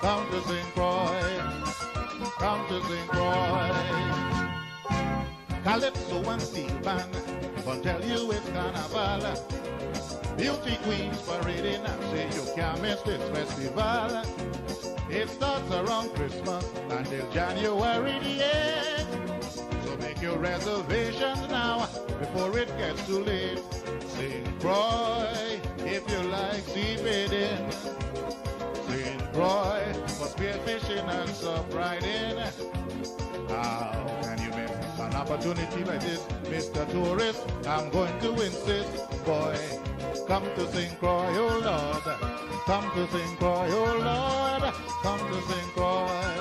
come to St. Croix, come to St. Croix. Calypso and steel band, but tell you it's carnival. Beauty queens parading and say you can't miss this festival. It starts around Christmas until January the 8th. So make your reservations now before it gets too late. St. Croix, if you like seabathing. St. Croix, for spearfishing and sub riding. How can you miss an opportunity like this, Mr. Tourist? I'm going to insist, boy. Come to St. Croix, oh Lord. Come to St. Croix, oh Lord. Come to St. Croix.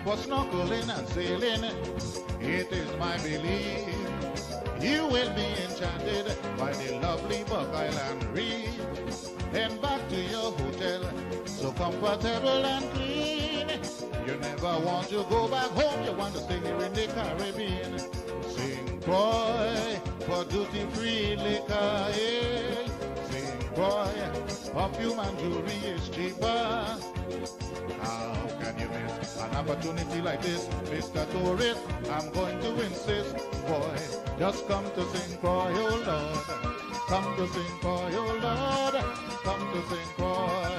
For snorkeling and sailing, it is my belief you will be enchanted by the lovely Buck Island Reef. Then back to your hotel, so comfortable and clean. You never want to go back home, you want to stay here in the Caribbean. St. Croix, for duty-free liquor, eh? St. Croix, perfume and jewelry is cheaper. How can you miss an opportunity like this, Mr. Tourist? I'm going to insist, boy, just come to St. Croix, oh Lord. Come to St. Croix, oh Lord. Come to St. Croix.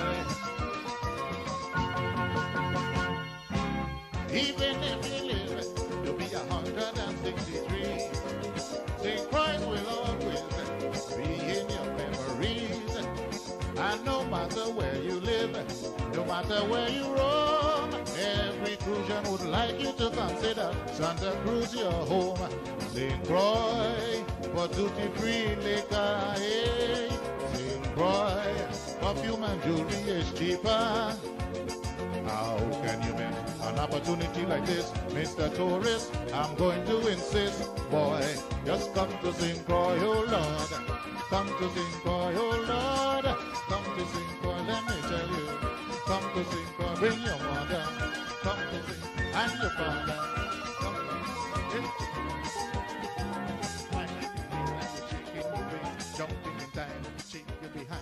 Even if you live to be 163, St. Croix will always be in your memories. And no matter where you live, no matter where you roam, every Crucian would like you to consider Santa Cruz your home. St. Croix, for duty-free liquor, eh? St. Croix, perfume and jewelry is cheaper. How can you miss an opportunity like this, Mr. Tourist? I'm going to insist, boy, just come to St. Croix, oh Lord. Come to St. Croix, oh Lord. Come to St. Croix, let me tell you. Come to St. Croix, bring your mother. Come to St. and your father. Come to St. Jumping in time, shake you behind.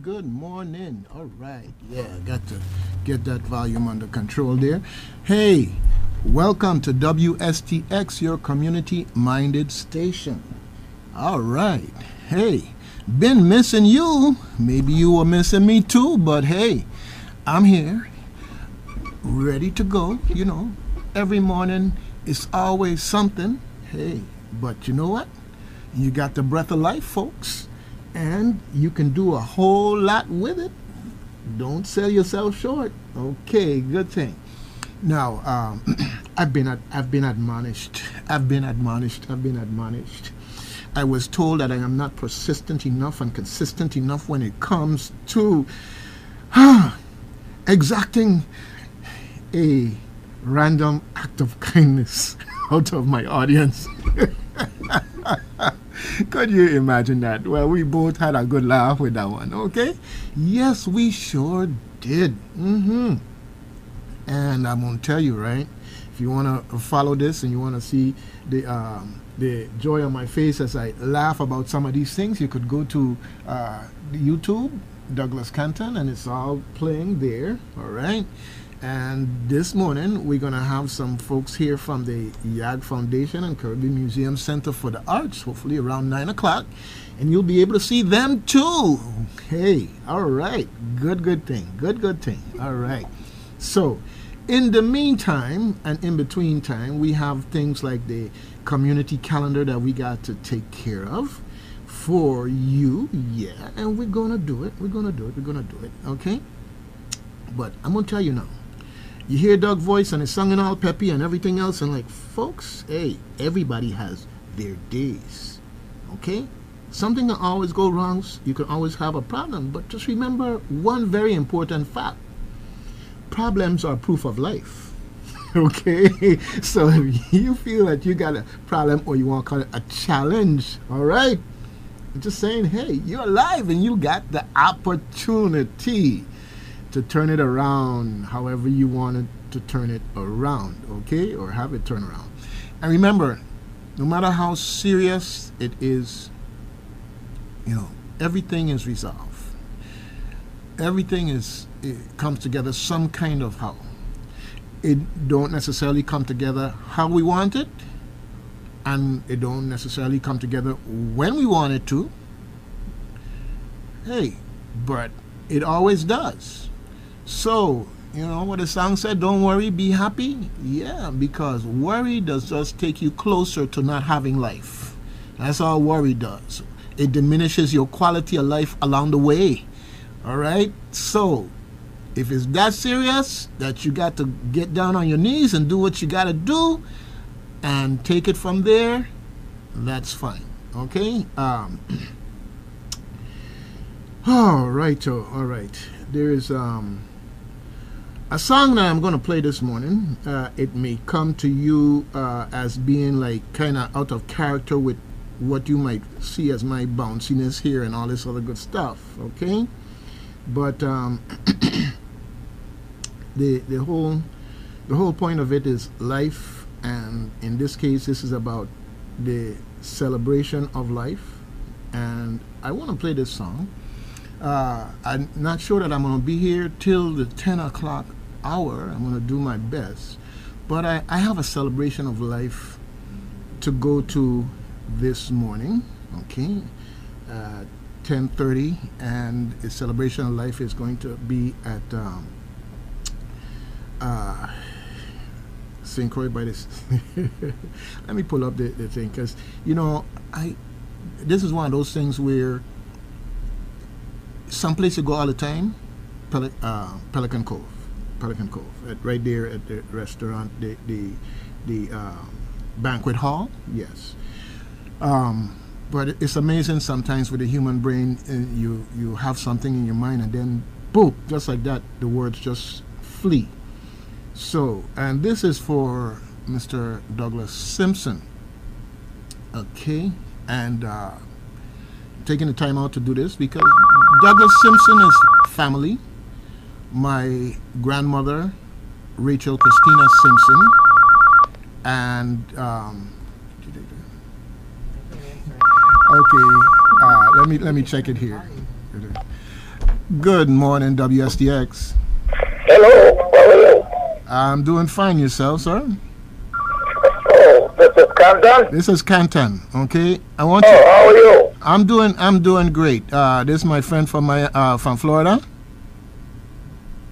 Good morning. All right. Yeah, I got to get that volume under control there. Hey, welcome to WSTX, your community-minded station. All right. Hey, been missing you. Maybe you were missing me too, but hey, I'm here, ready to go. You know, every morning is always something. Hey, but you know what? You got the breath of life, folks, and you can do a whole lot with it. Don't sell yourself short. Okay, good thing. Now, I've been admonished. I've been admonished. I was told that I am not persistent enough and consistent enough when it comes to exacting a random act of kindness out of my audience. Could you imagine that? Well, we both had a good laugh with that one, okay? Yes, we sure did. And I'm going to tell you, right? If you want to follow this and you want to see the joy on my face as I laugh about some of these things, you could go to YouTube, Douglas Canton, and it's all playing there, all right? And this morning, we're going to have some folks here from the YAG Foundation and Caribbean Museum Center for the Arts, hopefully around 9 o'clock. And you'll be able to see them too. Hey, all right. Good thing. Good thing. All right. So, in the meantime and in between time, we have things like the community calendar that we got to take care of for you. Yeah, and we're going to do it. We're going to do it. Okay? But I'm going to tell you now. You hear Doug's voice and it's singing all peppy and everything else, and like, folks, hey, everybody has their days, okay? Something can always go wrong. You can always have a problem, but just remember one very important fact. Problems are proof of life, okay? So if you feel that you got a problem, or you want to call it a challenge, all right? I'm just saying, hey, you're alive and you got the opportunity to turn it around however you wanted to turn it around, okay? Or have it turn around. And remember, no matter how serious it is, you know, everything is resolved. Everything it comes together some kind of how. It don't necessarily come together how we want it, and it don't necessarily come together when we want it to. Hey, but it always does. So, you know what the song said, don't worry, be happy? Yeah, because worry does just take you closer to not having life. That's all worry does. It diminishes your quality of life along the way. All right? So, if it's that serious that you got to get down on your knees and do what you got to do and take it from there, that's fine. Okay? All right. There is a song that I'm going to play this morning. It may come to you as being like kind of out of character with what you might see as my bounciness here and all this other good stuff, okay? But the whole point of it is life, and in this case, this is about the celebration of life. And I want to play this song. I'm not sure that I'm going to be here till the 10 o'clock hour. I'm going to do my best. But I have a celebration of life to go to this morning, okay, 10:30, and the celebration of life is going to be at St. Croix by this. Let me pull up the thing, because, you know, this is one of those things where someplace you go all the time, Pelican Cove, right there at the restaurant, the banquet hall, yes. But it's amazing sometimes with the human brain, you have something in your mind and then boom, just like that, the words just flee. So, and this is for Mr. Douglas Simpson, okay, and taking the time out to do this because Douglas Simpson is family. My grandmother, Rachel Christina Simpson, and okay, let me check it here. Good morning, WSTX. Hello, how are you? I'm doing fine. Yourself, sir? Oh, this is Canton? This is Canton. Okay, I want you. you. How are you? I'm doing great. This is my friend from Florida.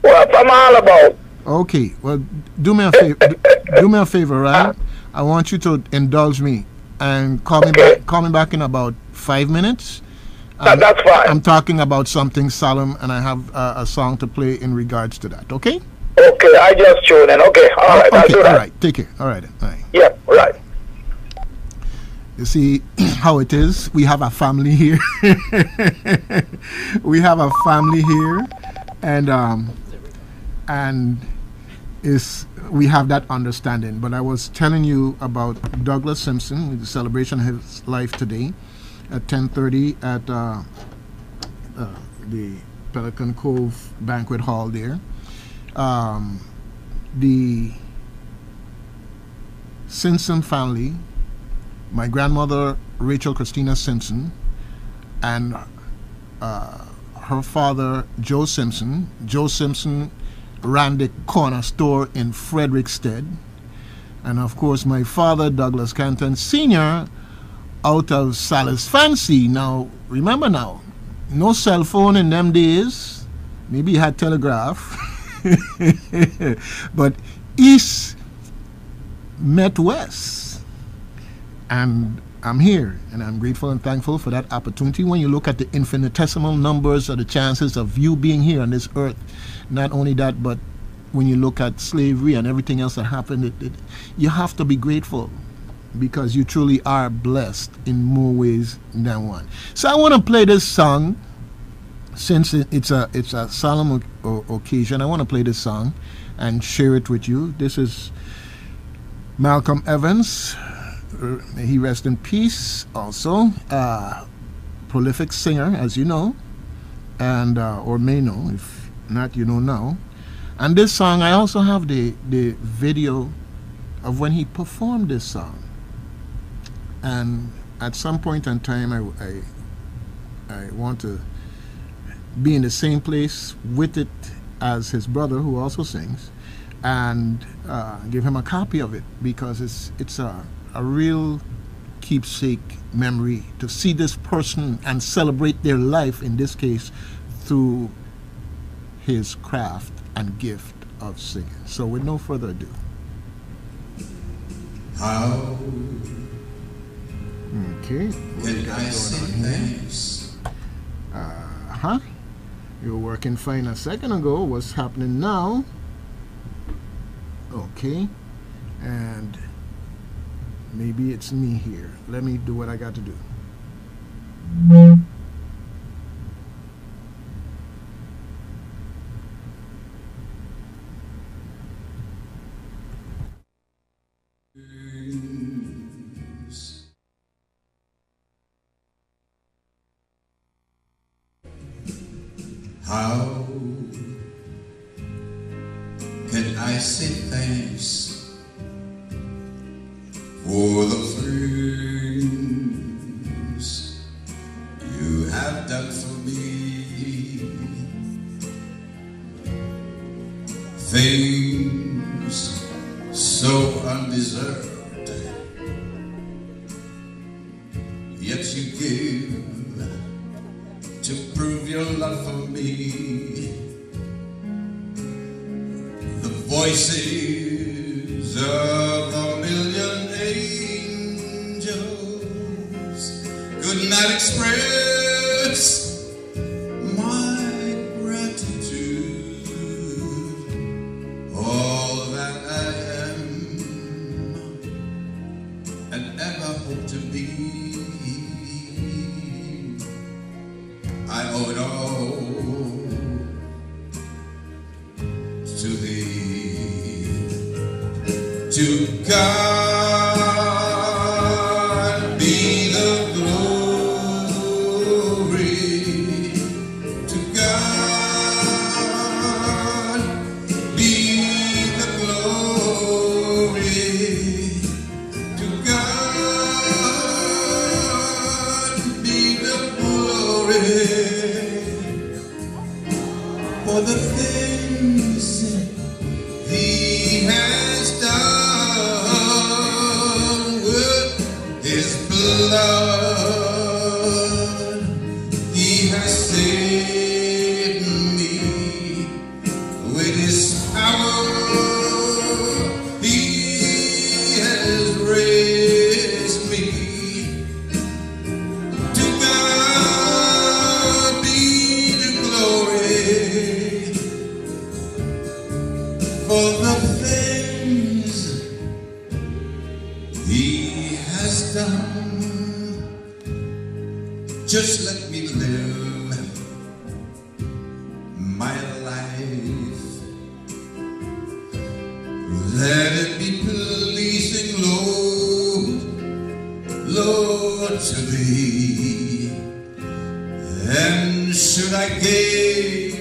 What's I'm all about? Okay, well, do me a favor. Do me a favor, right? I want you to indulge me. and call me back. Call me back in about 5 minutes. That's fine. I'm talking about something solemn, and I have a song to play in regards to that. Okay? Okay, I just tuned in. Okay, all right, I'll Okay, do all that. right. Take care. All right. All right. Yeah, right. You see how it is? We have a family here. We have a family here, and we have that understanding. But I was telling you about Douglas Simpson, the celebration of his life today at 10:30 at the Pelican Cove Banquet Hall there. The Simpson family, my grandmother Rachel Christina Simpson, and her father Joe Simpson. Joe Simpson ran the corner store in Frederickstead, and of course my father Douglas Canton Sr. out of Salis Fancy. Now remember, now no cell phone in them days. Maybe you had telegraph. But East met West, and I'm here, and I'm grateful and thankful for that opportunity. When you look at the infinitesimal numbers of the chances of you being here on this earth, not only that, but when you look at slavery and everything else that happened, you have to be grateful, because you truly are blessed in more ways than one. So I want to play this song. Since it's a solemn occasion, I want to play this song and share it with you. This is Malcolm Evans. May he rest in peace. Also, prolific singer, as you know, and or may know. If not, you know now. And this song, I also have the video of when he performed this song. And at some point in time, I want to be in the same place with it as his brother, who also sings, and give him a copy of it, because it's a real keepsake memory to see this person and celebrate their life, in this case through his craft and gift of singing. So with no further ado, how okay, can I say thanks? You were working fine a second ago. What's happening now? Okay, and maybe it's me here. Let me do what I got to do. How can I say thanks for the things you have done for me? Things so undeserved, yet you give to prove your love for me. The voices of a million angels could not express my gratitude. All that I am and ever hope to be, I owe it all to thee. To God be the glory. To God be the glory. To God be the glory. For the things He has done. just let me live my life. Let it be pleasing, Lord, Lord, to thee. And should I gain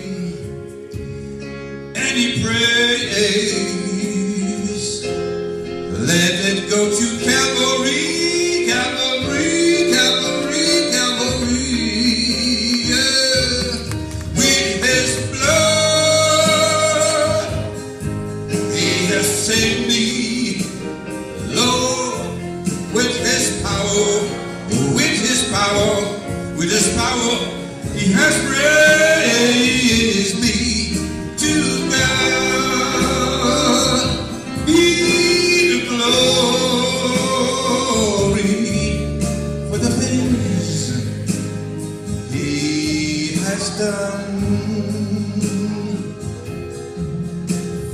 any praise, let it go to Calvary, Calvary, Calvary, Calvary. Yeah. With his blood, he has saved me, Lord, with his power, with his power, with his power, he has raised me to God. Be the glory for the things he has done,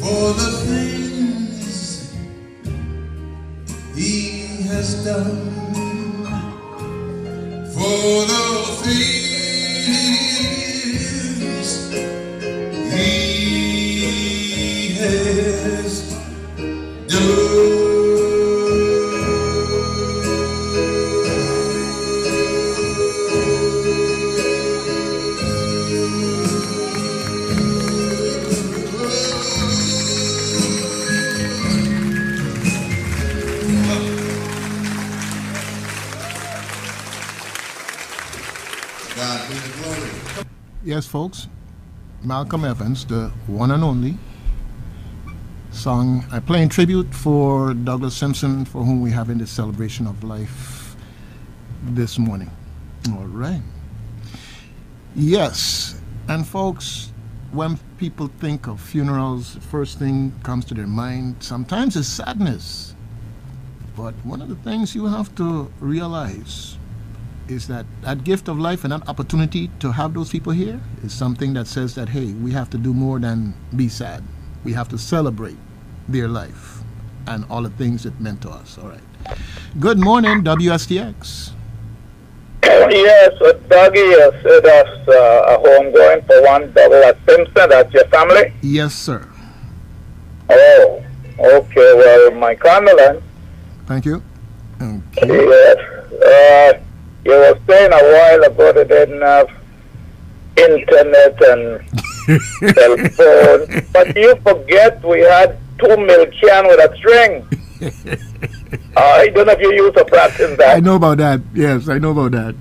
for the things he has done, for the things he has God be the glory. Yes, folks. Malcolm Evans, the one and only song. I play in tribute for Douglas Simpson, for whom we're having this celebration of life this morning. All right. Yes, and folks, when people think of funerals, the first thing comes to their mind sometimes is sadness. But one of the things you have to realize is that that gift of life and that opportunity to have those people here is something that says that, hey, we have to do more than be sad. We have to celebrate their life and all the things it meant to us. All right. Good morning, WSTX. Yes, Dougie, you said that's a home going for one double at Simpson. That's your family? Yes, sir. Oh, okay. Well, my condolence. Thank you. Okay. Yes. You were saying a while ago they didn't have internet and cell phone, but you forget we had 2 milk can with a string. I don't know if you used to practice that. I know about that. Yes, I know about that.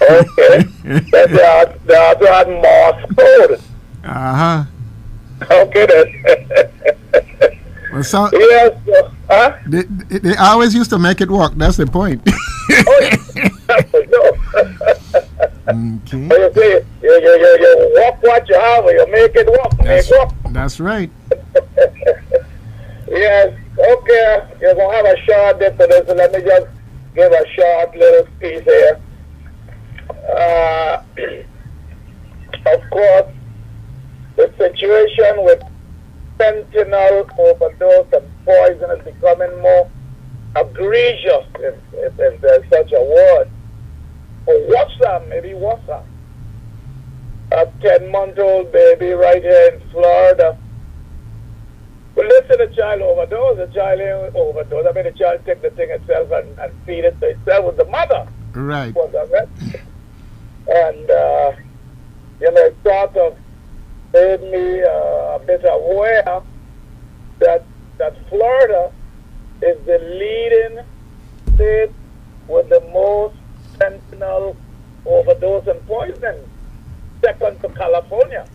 Okay. But they also had Morse code. Uh-huh. Okay then. Well, so Yes. Huh? they always used to make it work. That's the point. Oh, yeah. No. Okay. You see, you walk what you have, you make it work. That's right. Yes, okay. You're going to have a short day for this, so let me just give a short little piece here. Of course, the situation with fentanyl overdose and poison is becoming more egregious, if there's such a word. Or worse, maybe worse. A 10-month-old baby right here in Florida. Well, listen, the child overdose. The child ain't overdose. I mean, the child take the thing itself and feed it to itself with the mother. Right. Was that? And, it sort of made me a bit aware that Florida is the leading state with the most fentanyl overdose and poisoning, second to California.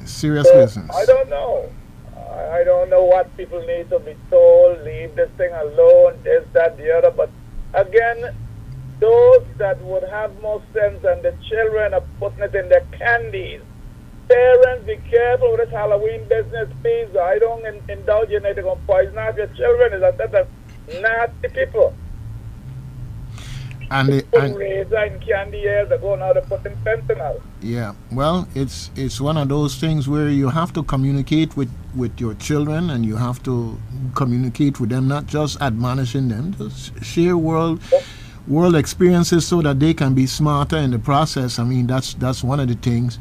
Serious So, business. I don't know. I don't know what people need to be told. Leave this thing alone, this, that, the other. But again, those that would have more sense and the children are putting it in their candies. Parents, be careful with this Halloween business, please. I don't indulge in it. They're going to poison out your children. It's a set of nasty people. And Putting razor in candy ears, they're going out and putting fentanyl. yeah, well, it's one of those things where you have to communicate with your children, and you have to communicate with them, not just admonishing them, just share world experiences so that they can be smarter in the process. I mean, that's one of the things.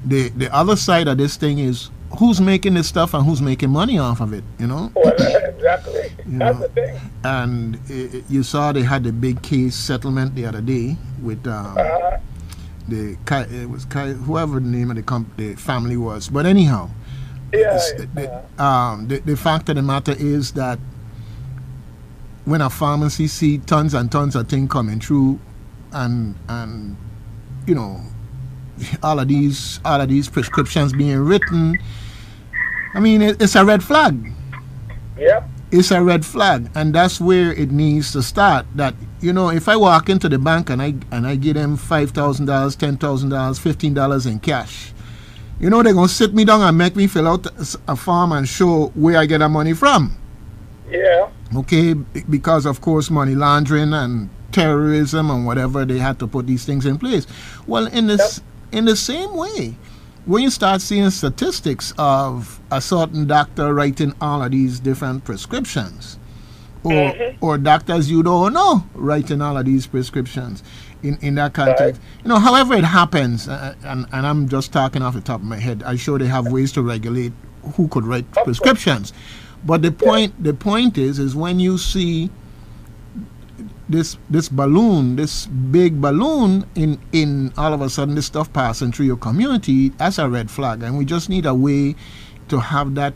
The other side of this thing is who's making this stuff and who's making money off of it, you know? Well, exactly. You That's know, the thing. and you saw they had the big case settlement the other day with whoever the name of the family was. But anyhow, Yeah. the fact of the matter is that when a pharmacy see tons and tons of things coming through, and you know, all of these prescriptions being written, I mean, it's a red flag. Yep. It's a red flag, and that's where it needs to start. That, you know, if I walk into the bank and I give them $5,000, $10,000, $15 in cash, you know, they're gonna sit me down and make me fill out a form and show where I get the money from. Yeah. Okay, because of course money laundering and terrorism and whatever, they had to put these things in place. Well, in the same way, when you start seeing statistics of a certain doctor writing all of these different prescriptions, or doctors you don't know writing all of these prescriptions in that context, you know, however it happens, and I'm just talking off the top of my head, I'm sure they have ways to regulate who could write prescriptions. But the point is when you see this balloon, this big balloon, in all of a sudden this stuff passing through your community, that's a red flag, and we just need a way to have that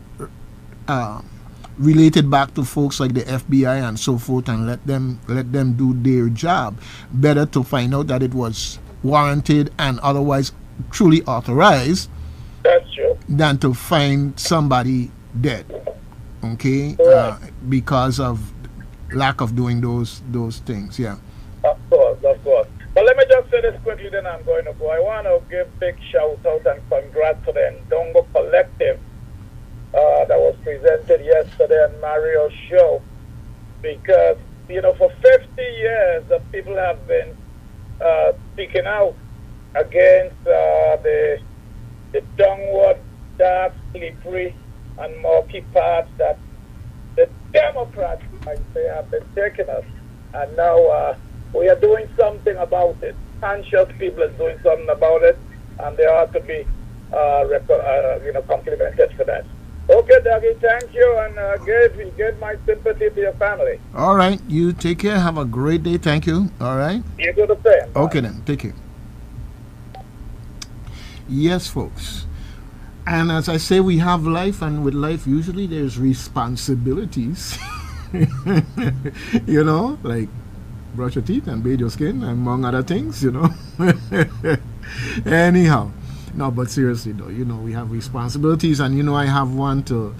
related back to folks like the FBI and so forth, and let them do their job. Better to find out that it was warranted and otherwise truly authorized. That's true. Than to find somebody dead. Okay, because of lack of doing those things. Yeah. Of course. But let me just say this quickly, then I'm going to go. I want to give big shout out and congrats to the Ndongo Collective that was presented yesterday on Mario's show, because, you know, for 50 years the people have been speaking out against the downward, dark, slippery and murky paths that the Democrats, I say, have been taking us. And now we are doing something about it. Conscious people are doing something about it, and they ought to be complimented for that. Okay, Dougie, thank you, and give my sympathy to your family. All right, you take care. Have a great day. Thank you. All right. You do the same. Okay then, take care. Yes, folks. And as I say, we have life, and with life, usually there's responsibilities. You know, like brush your teeth and bathe your skin, among other things, you know. Anyhow, no, but seriously though, you know, we have responsibilities, and you know, I have one to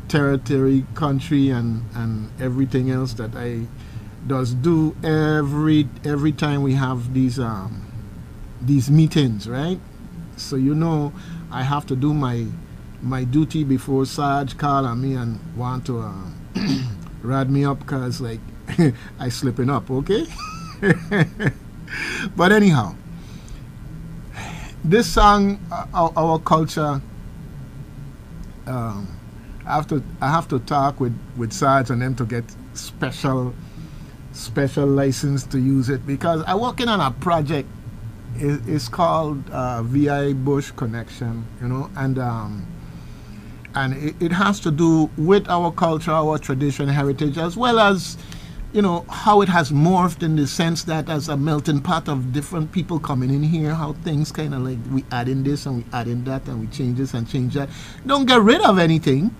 territory, country, and everything else that I does do every time we have these meetings, right? So you know, I have to do my duty before Sarge call on me and want to rad me up, because like I slipping up, okay? But anyhow, this song, our culture, I have to talk with Sarge and them to get special license to use it, because I'm working on a project. It's called VI Bush Connection, you know, and it has to do with our culture, our tradition, heritage, as well as, you know, how it has morphed in the sense that as a melting pot of different people coming in here, how things kind of like, we add in this and we add in that and we change this and change that. Don't get rid of anything.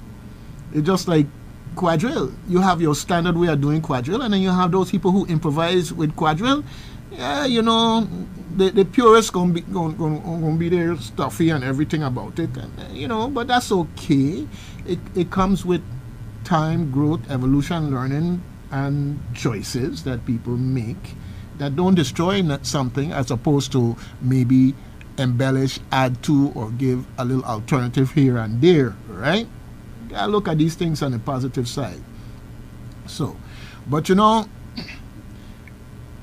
It's just like quadrille. You have your standard way of doing quadrille, and then you have those people who improvise with quadrille. Yeah, you know, the purists gonna be there, stuffy and everything about it, and you know, but that's okay. It comes with time, growth, evolution, learning, and choices that people make that don't destroy something, as opposed to maybe embellish, add to, or give a little alternative here and there, right? Gotta look at these things on the positive side. So, but you know,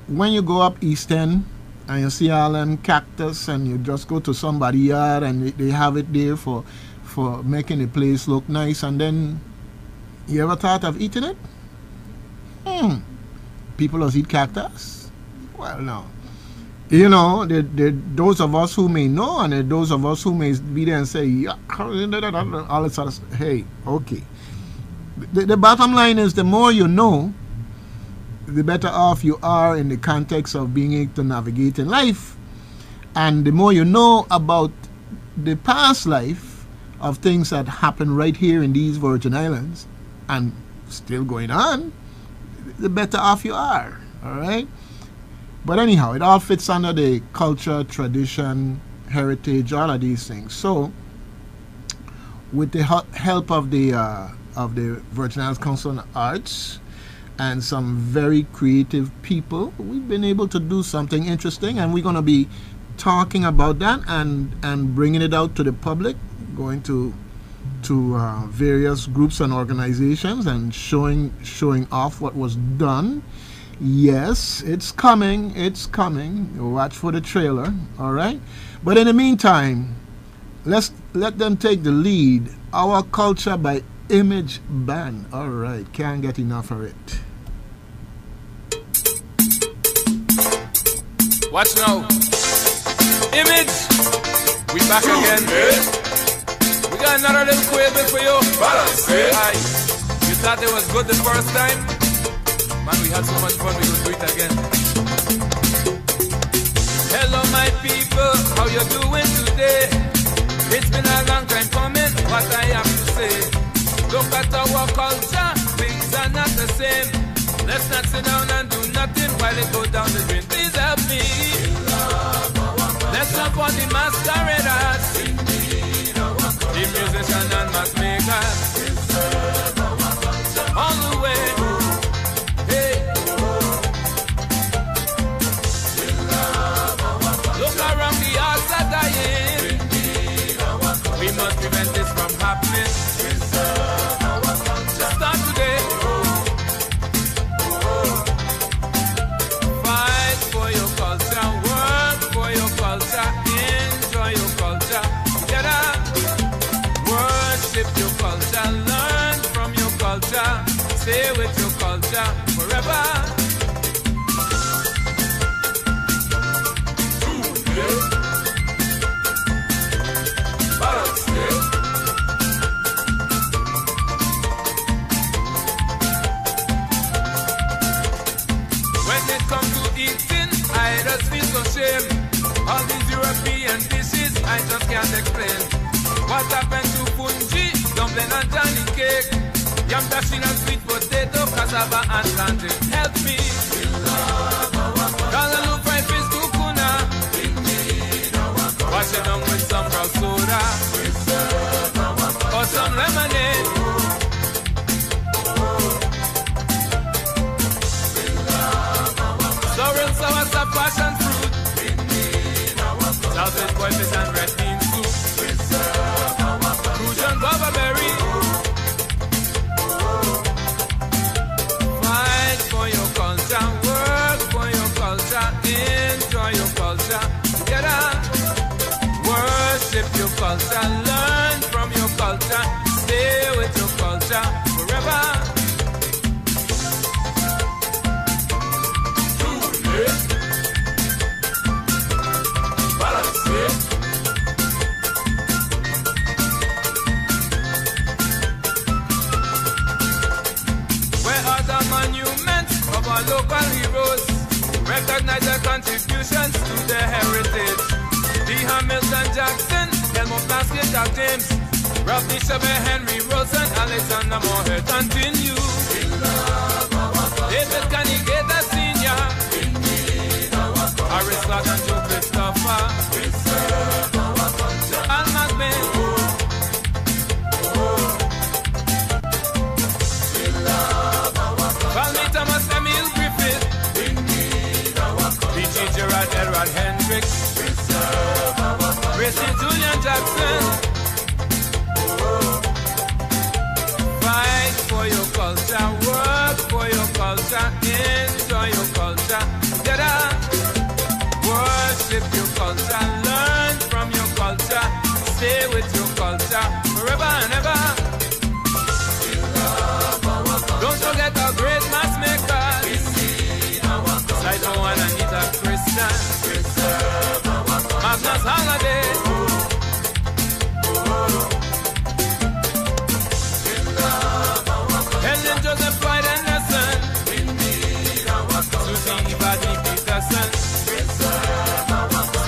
when you go up East End and you see all them cactus, and you just go to somebody's yard and they have it there for making the place look nice, and then you ever thought of eating it? People just eat cactus. Well, no. You know, those of us who may know, and those of us who may be there and say, yeah, all this other stuff. Hey, okay. The bottom line is the more you know, the better off you are in the context of being able to navigate in life. And the more you know about the past life of things that happen right here in these Virgin Islands and still going on, the better off you are. All right? But anyhow, it all fits under the culture, tradition, heritage, all of these things. So, with the help of the Virgin Islands Council on Arts and some very creative people, we've been able to do something interesting, and we're going to be talking about that and bringing it out to the public, going to various groups and organizations and showing off what was done. Yes, it's coming. Watch for the trailer, all right? But in the meantime, let them take the lead. Our Culture by Image Band. All right, can't get enough of it. Watch now. Image, we back again. We got another little quail for you. Aye. You thought it was good the first time? Man, we had so much fun, we could do it again. Hello, my people, how you doing today? It's been a long time coming, what I have to say. Look at our culture, things are not the same. Let's not sit down and do nothing while it goes down the drain. Please help me. Let's not for the masqueraders, the musician and mass makers. On the way. We must prevent this from happening. Start today. Fight for your culture, work for your culture, enjoy your culture. Together, worship your culture, learn from your culture, stay with your culture forever. All these European dishes, I just can't explain. What happened to fungi, dumpling and Johnny cake? Yam dashing and sweet potato, cassava and plantain. Help me. Callaloo fried fish tukuna. Wash it down with some brown soda or some lemonade. Sorrel, sour, sap, passion fruit. Salted boiled fish and red bean soup. Crucian guava berry. Fight for your culture, work for your culture, enjoy your culture. Together, worship your culture, learn from your culture, stay with your culture forever. Local heroes recognize their contributions to their heritage. D. Hamilton Jackson, Elmo Plaskett, Jack James, Ralph Nishabe, Henry Rosen, Alexander Moore, continue. David Canigata Sr., Harris Clark and Joe Christopher, Al McBain. Thomas Emil Griffith, B.G. Gerard Edward Hendricks, Gracie Julian Jackson. Fight for your culture, work for your culture, enjoy your culture. Together, worship your culture, learn from your culture, stay with your culture forever and ever. Don't forget our great mass makers, Saito and Anita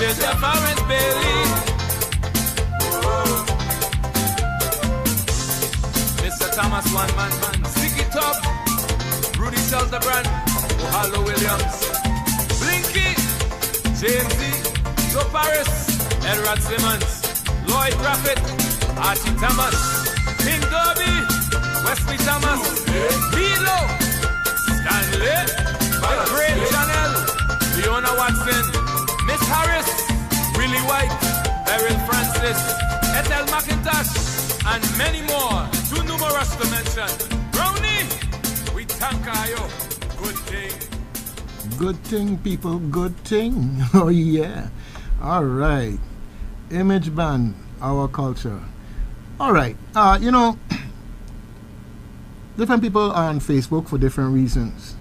Change the Forest Bailey. Mr. Thomas One Man, Stick It Up, Rudy Shelterbrand, Ohalo Williams, Blinky, James D, Joe Paris, Edward Simmons, Lloyd Rapid, Archie Thomas, King Derby, Wesley Thomas, Hilo, Stanley, The Great Chanel, Fiona Watson, Miss Harris, Willie White, Beryl Francis, Ethel McIntosh, and many more, too numerous to mention. Brownie, we thank you. Good thing. Good thing, people, good thing. Oh, yeah. All right. Image band, our culture. All right. Different people are on Facebook for different reasons.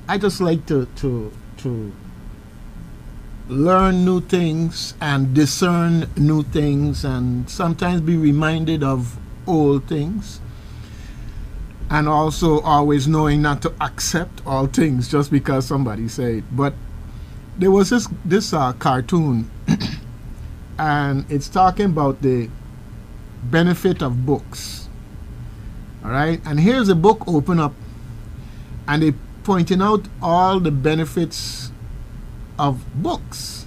I just like to learn new things and discern new things and sometimes be reminded of old things. And also always knowing not to accept all things just because somebody said it. But there was this cartoon and it's talking about the benefit of books. All right, and here's a book open up and they pointing out all the benefits of books.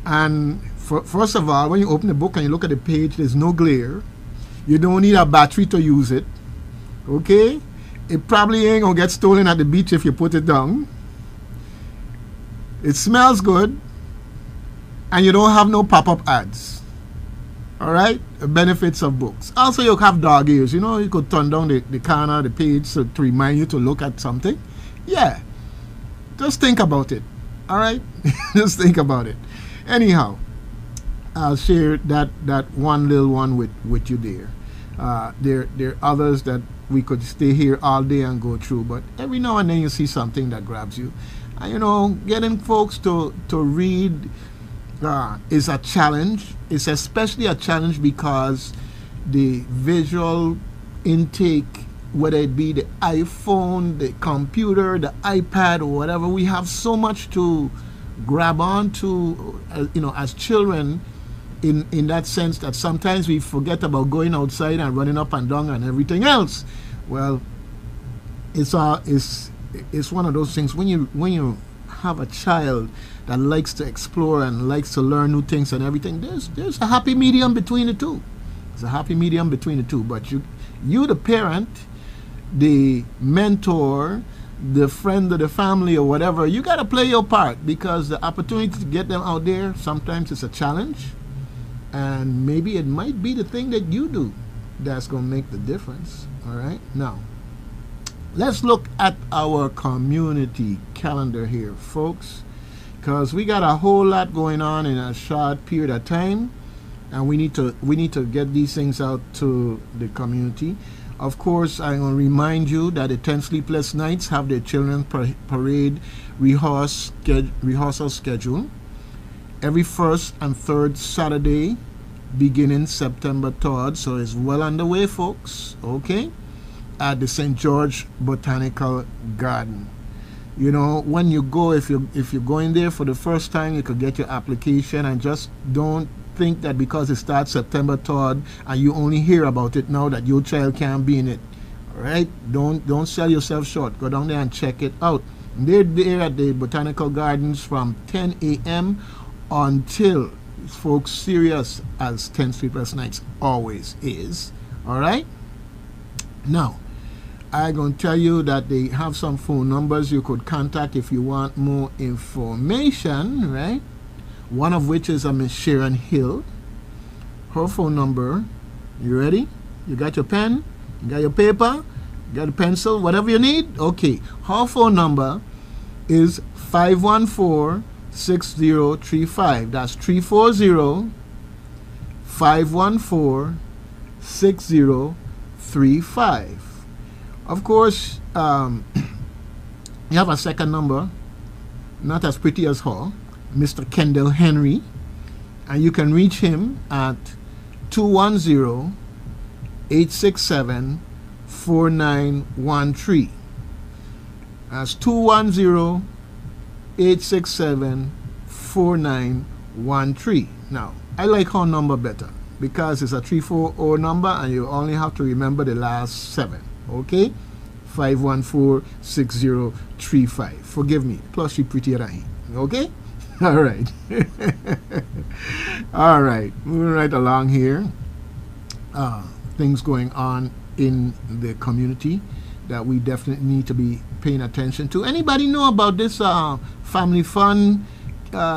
And first of all, when you open the book and you look at the page, there's no glare. You don't need a battery to use it. Okay, it probably ain't gonna get stolen at the beach if you put it down. It smells good, and you don't have no pop-up ads. All right, the benefits of books. Also, you have dog ears. You know, you could turn down the corner of the page to remind you to look at something. Yeah, just think about it. All right, just think about it. Anyhow, I'll share that one little one with you there. There are others that we could stay here all day and go through, but every now and then you see something that grabs you. And getting folks to read is a challenge. It's especially a challenge because the visual intake, whether it be the iPhone, the computer, the iPad, or whatever, we have so much to grab onto, as children, in that sense that sometimes we forget about going outside and running up and down and everything else. Well, it's one of those things when you have a child that likes to explore and likes to learn new things and everything, there's a happy medium between the two. There's a happy medium between the two. But you the parent, the mentor, the friend of the family or whatever, you got to play your part because the opportunity to get them out there, sometimes it's a challenge. And maybe it might be the thing that you do that's going to make the difference. All right. Now, let's look at our community calendar here, folks, because we got a whole lot going on in a short period of time, and we need to get these things out to the community. Of course, I'm going to remind you that the 10 Sleepless Nights have their children's parade rehearsal schedule every first and third Saturday beginning September 3rd, so it's well underway, folks. Okay, at the St. George Botanical Garden. When you go, if you're going there for the first time, you could get your application, and just don't think that because it starts September 3rd and you only hear about it now that your child can't be in it. All right, don't sell yourself short. Go down there and check it out. They're there at the Botanical Gardens from 10 a.m. until, folks, serious as 10 Sleepless Nights always is. All right, now I'm going to tell you that they have some phone numbers you could contact if you want more information, right? One of which is Miss Sharon Hill. Her phone number, you ready? You got your pen? You got your paper? You got a pencil? Whatever you need? Okay. Her phone number is 514-6035. That's 340-514-6035. Of course, you have a second number, not as pretty as her, Mr. Kendall Henry, and you can reach him at 210-867-4913. That's 210-867-4913. 4913. Now, I like her number better because it's a 340 number and you only have to remember the last 7. Okay? 514-6035. Forgive me. Plus, she prettier than him. Okay? All right. All right. Moving right along here. Things going on in the community that we definitely need to be paying attention to. Anybody know about this family fun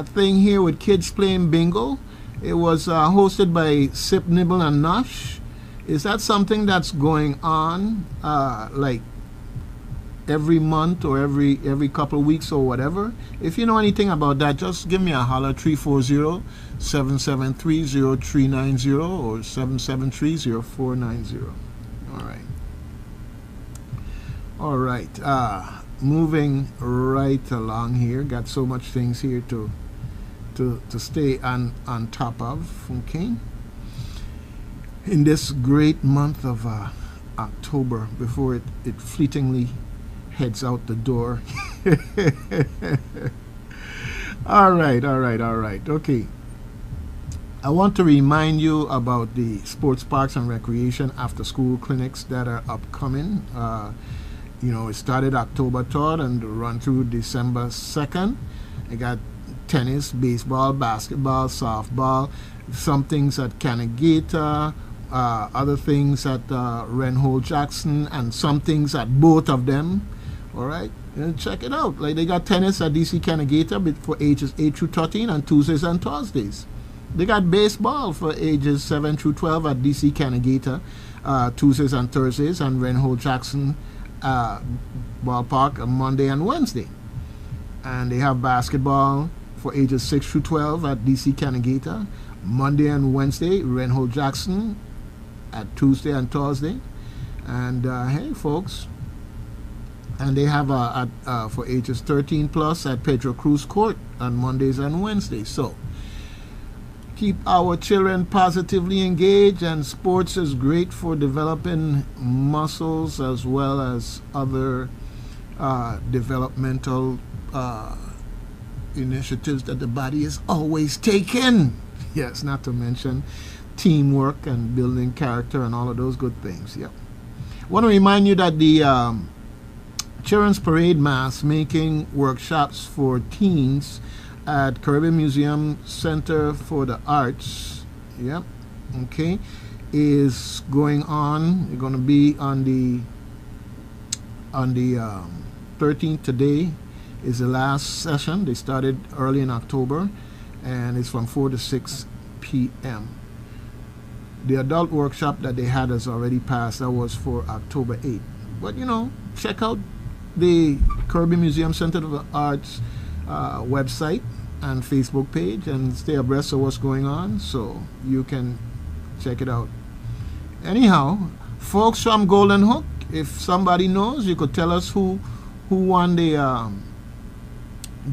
thing here with kids playing bingo? It was hosted by Sip, Nibble, and Nosh. Is that something that's going on like every month or every couple of weeks or whatever? If you know anything about that, just give me a holler. 340-773-0390 or 773-0490. All right. Moving right along here. Got so much things here to stay on top of. Okay. In this great month of October, before it fleetingly heads out the door. All right. Okay. I want to remind you about the sports parks and recreation after school clinics that are upcoming. It started October 3rd and run through December 2nd. I got tennis, baseball, basketball, softball, some things at Canagata, other things at Renhold Jackson, and some things at both of them. All right, and check it out. Like they got tennis at DC Canagata for ages 8 through 13 on Tuesdays and Thursdays. They got baseball for ages 7 through 12 at DC Canagata Tuesdays and Thursdays, and Renhold Jackson ballpark on Monday and Wednesday. And they have basketball for ages 6 through 12 at DC Canagata Monday and Wednesday, Renhold Jackson at Tuesday and Thursday. And hey folks, and they have for ages 13 plus at Pedro Cruz Court on Mondays and Wednesdays. So keep our children positively engaged, and sports is great for developing muscles as well as other developmental initiatives that the body is always taking. Yes, not to mention teamwork and building character and all of those good things. Yep. I want to remind you that the Children's Parade mask making workshops for teens at Caribbean Museum Center for the Arts, yep, okay, is going on. It's going to be on the 13th. Today is the last session. They started early in October, and it's from 4 to 6 p.m. The adult workshop that they had has already passed. That was for October 8th. But check out the Caribbean Museum Center of the Arts website and Facebook page and stay abreast of what's going on, so you can check it out. Anyhow, folks from Golden Hook, if somebody knows, you could tell us who won the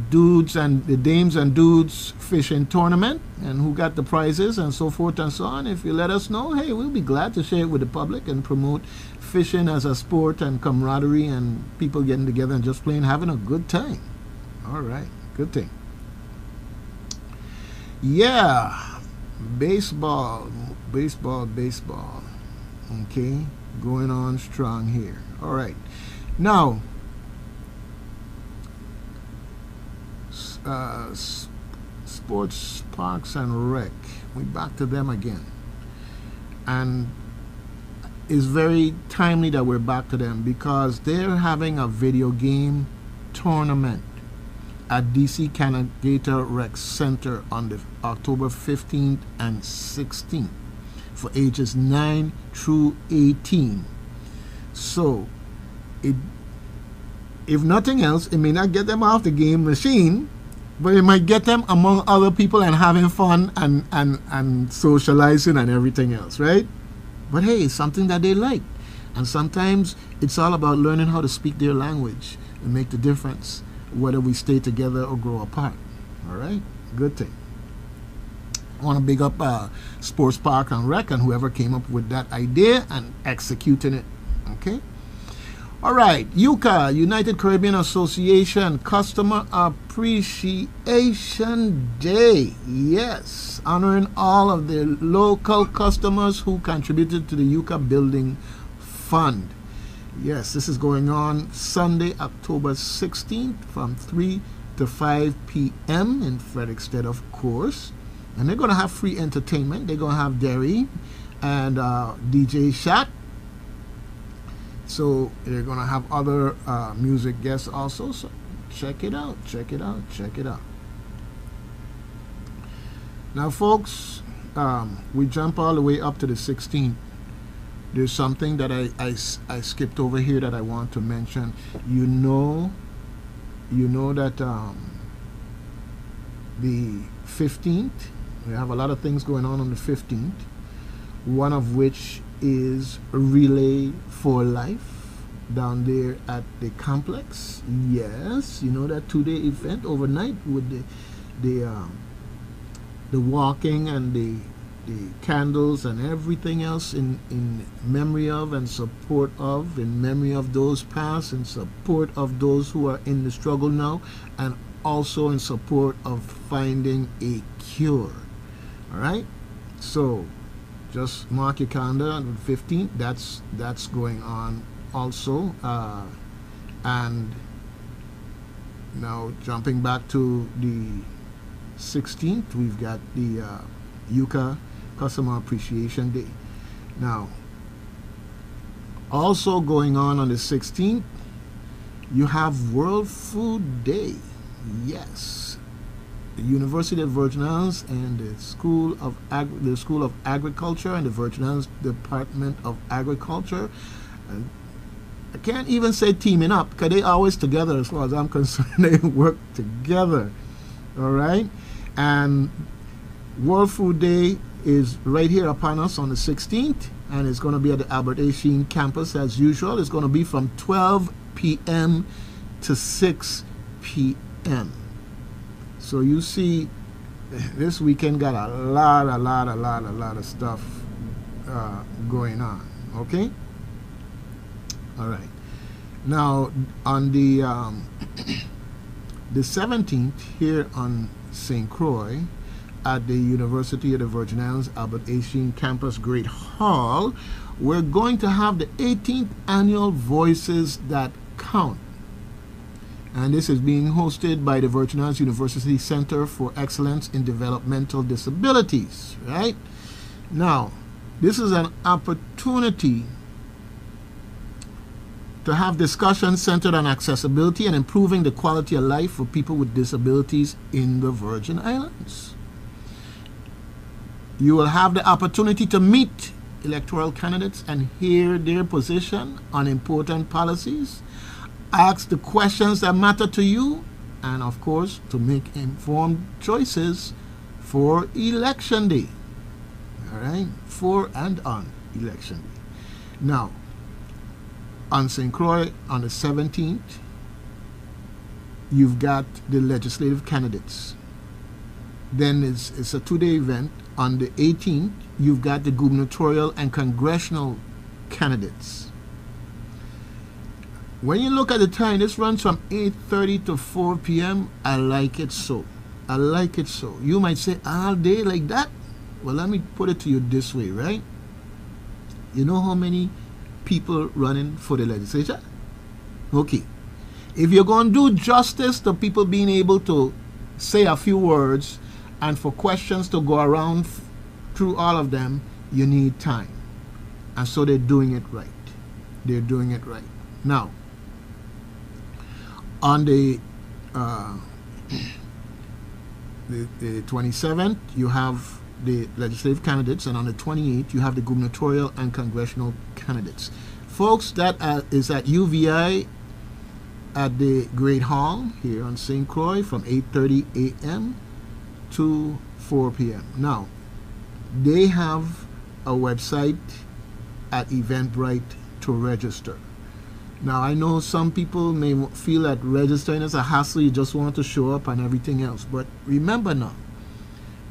dudes and the dames and dudes fishing tournament and who got the prizes and so forth and so on. If you let us know, hey, we'll be glad to share it with the public and promote fishing as a sport and camaraderie and people getting together and just playing, having a good time. All right, good thing. Yeah, baseball. Okay, going on strong here. All right, now sports parks and rec. We back to them again, and it's very timely that we're back to them because they're having a video game tournament at DC Canagata Rec Center on the October 15th and 16th for ages 9 through 18. So, if nothing else, it may not get them off the game machine, but it might get them among other people and having fun and socializing and everything else, right? But hey, it's something that they like. And sometimes it's all about learning how to speak their language and make the difference, whether we stay together or grow apart. All right? Good thing. I want to big up Sports Park and Rec and whoever came up with that idea and executing it. Okay? All right, UCA, United Caribbean Association Customer Appreciation Day. Yes, honoring all of the local customers who contributed to the UCA Building Fund. Yes, this is going on Sunday, October 16th from 3 to 5 p.m. in Frederickstead, of course. And they're going to have free entertainment. They're going to have Derry and DJ Shaq. So they're going to have other music guests also. So check it out, check it out, check it out. Now, folks, we jump all the way up to the 16th. There's something that I skipped over here that I want to mention. You know that the 15th, we have a lot of things going on the 15th. One of which is Relay for Life down there at the complex. Yes, you know that 2-day event overnight with the walking and the candles and everything else in memory of and support of, in memory of those past, in support of those who are in the struggle now, and also in support of finding a cure. All right, so just mark your calendar on the 15th. That's going on also. And now jumping back to the 16th, we've got the UCA Customer Appreciation Day. Now, also going on the 16th, you have World Food Day. Yes. The University of Virgin Islands and the School of Agriculture and the Virgin Islands Department of Agriculture. And I can't even say teaming up because they always together as far as I'm concerned. They work together. All right? And World Food Day is right here upon us on the 16th, and it's going to be at the Albert A. Sheen campus as usual. It's going to be from 12 p.m. to 6 p.m. So you see, this weekend got a lot of stuff going on. Okay? All right. Now, on the 17th, here on St. Croix, at the University of the Virgin Islands Albert A. Sheen Campus Great Hall, we're going to have the 18th annual Voices That Count. And this is being hosted by the Virgin Islands University Center for Excellence in Developmental Disabilities, right? Now, this is an opportunity to have discussions centered on accessibility and improving the quality of life for people with disabilities in the Virgin Islands. You will have the opportunity to meet electoral candidates and hear their position on important policies, ask the questions that matter to you, and of course to make informed choices for election day. All right, for and on election day. Now, on St. Croix on the 17th, you've got the legislative candidates. Then it's a 2-day event. On the 18th, you've got the gubernatorial and congressional candidates. When you look at the time, this runs from 8:30 to 4 p.m. I like it so. I like it so. You might say, all day like that? Well, let me put it to you this way, right? You know how many people running for the legislature? Okay. If you're going to do justice to people being able to say a few words and for questions to go around through all of them, you need time. And so they're doing it right. They're doing it right. Now, on the 27th, you have the legislative candidates, and on the 28th, you have the gubernatorial and congressional candidates. Folks, that is at UVI at the Great Hall here on St. Croix from 8:30 a.m. to 4 p.m. Now, they have a website at Eventbrite to register. Now, I know some people may feel that registering is a hassle, you just want to show up and everything else. But remember now,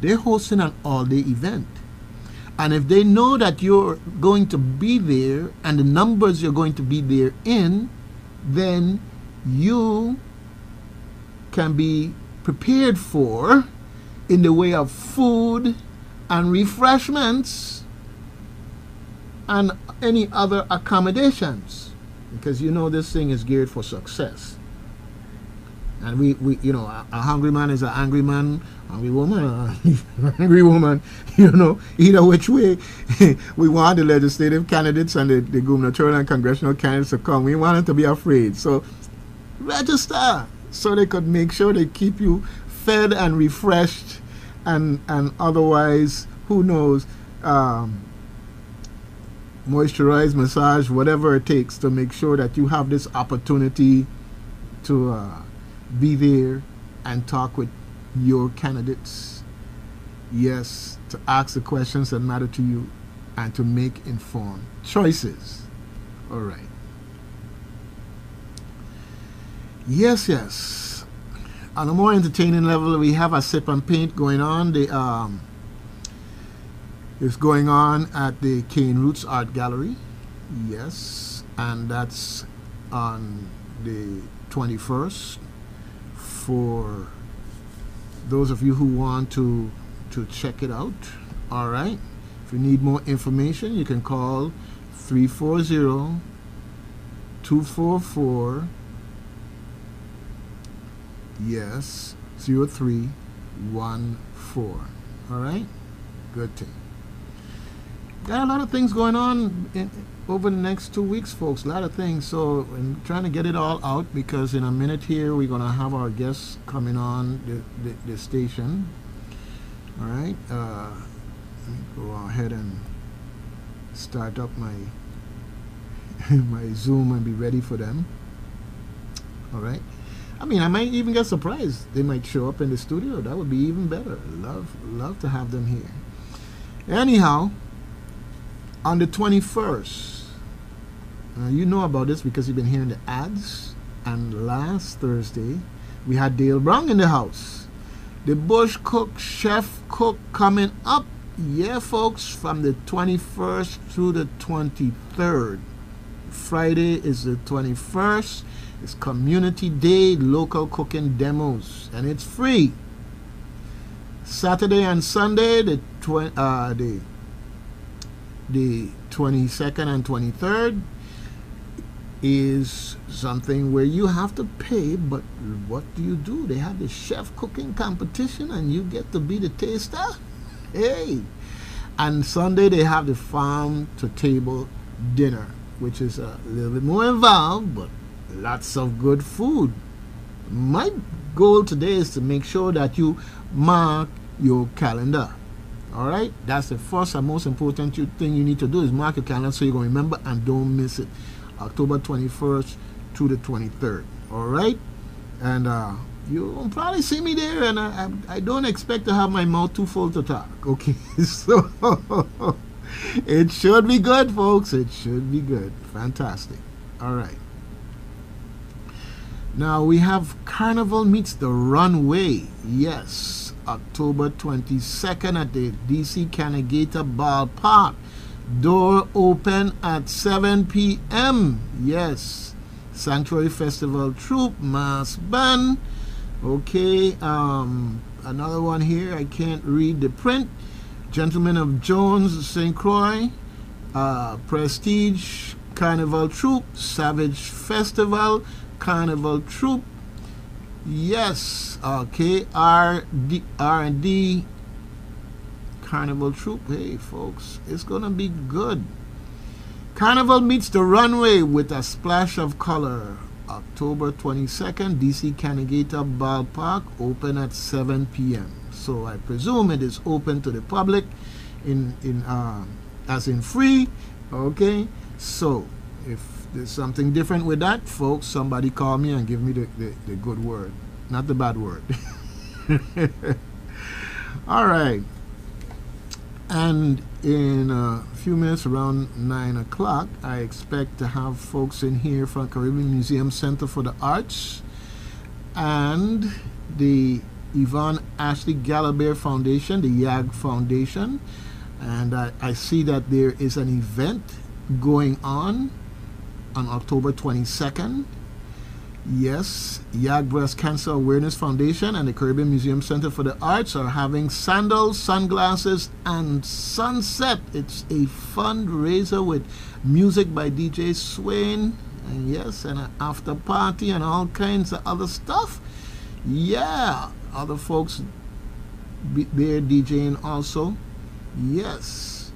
they're hosting an all-day event. And if they know that you're going to be there and the numbers you're going to be there in, then you can be prepared for in the way of food and refreshments and any other accommodations, because you know this thing is geared for success. And we you know, a hungry man is an angry man, hungry woman, angry woman, you know, either which way. We want the legislative candidates and the gubernatorial and congressional candidates to come. We want them to be afraid. So register so they could make sure they keep you fed and refreshed and otherwise, who knows, moisturize, massage, whatever it takes to make sure that you have this opportunity to be there and talk with your candidates. Yes, to ask the questions that matter to you and to make informed choices. All right. Yes. On a more entertaining level, we have a sip and paint going on. It's going on at the Cane Roots Art Gallery. Yes, and that's on the 21st. For those of you who want to check it out. All right. If you need more information, you can call 340-244 yes 0314. All right. Good thing. Got a lot of things going on over the next 2 weeks, folks. A lot of things. So I'm trying to get it all out, because in a minute here we're going to have our guests coming on the station. All right. Let me go ahead and start up my my Zoom and be ready for them. All right. I mean, I might even get surprised. They might show up in the studio. That would be even better. Love to have them here. Anyhow, on the 21st, you know about this because you've been hearing the ads. And last Thursday, we had Dale Brown in the house. The bush cook, chef cook coming up. Yeah, folks, from the 21st through the 23rd. Friday is the 21st. It's Community Day, local cooking demos, and it's free. Saturday and Sunday, the 22nd and 23rd, is something where you have to pay, but what do? They have the chef cooking competition, and you get to be the taster. Hey! And Sunday, they have the farm to table dinner, which is a little bit more involved, but lots of good food. My goal today is to make sure that you mark your calendar. All right? That's the first and most important thing you need to do, is mark your calendar so you're going to remember and don't miss it. October 21st to the 23rd. All right? And you'll probably see me there, and I don't expect to have my mouth too full to talk. Okay? So it should be good, folks. It should be good. Fantastic. All right. Now we have Carnival Meets the Runway. Yes, October 22nd at the DC Canagator Ballpark. Door open at 7 p.m. Yes, Sanctuary Festival Troupe, Mass Band. Okay, another one here. I can't read the print. Gentlemen of Jones, St. Croix, Prestige Carnival Troupe, Savage Festival Carnival Troupe. Yes, okay, R&D Carnival Troupe. Hey, folks, it's gonna be good. Carnival Meets the Runway with a Splash of Color. October 22nd, DC Canagator Ballpark, open at 7 p.m. So I presume it is open to the public, as in free. Okay, so if there's something different with that, folks, somebody call me and give me the good word, not the bad word. All right. And in a few minutes, around 9 o'clock, I expect to have folks in here from Caribbean Museum Center for the Arts and the Yvonne Ashley Gallagher Foundation, the YAG Foundation. And I see that there is an event going on October 22nd Yes, YAG Breast Cancer Awareness Foundation and the Caribbean Museum Center for the Arts are having sandals, sunglasses, and sunset. It's a fundraiser with music by DJ Swain, and yes, and an after party and all kinds of other stuff. Yeah, other folks there DJing also. Yes.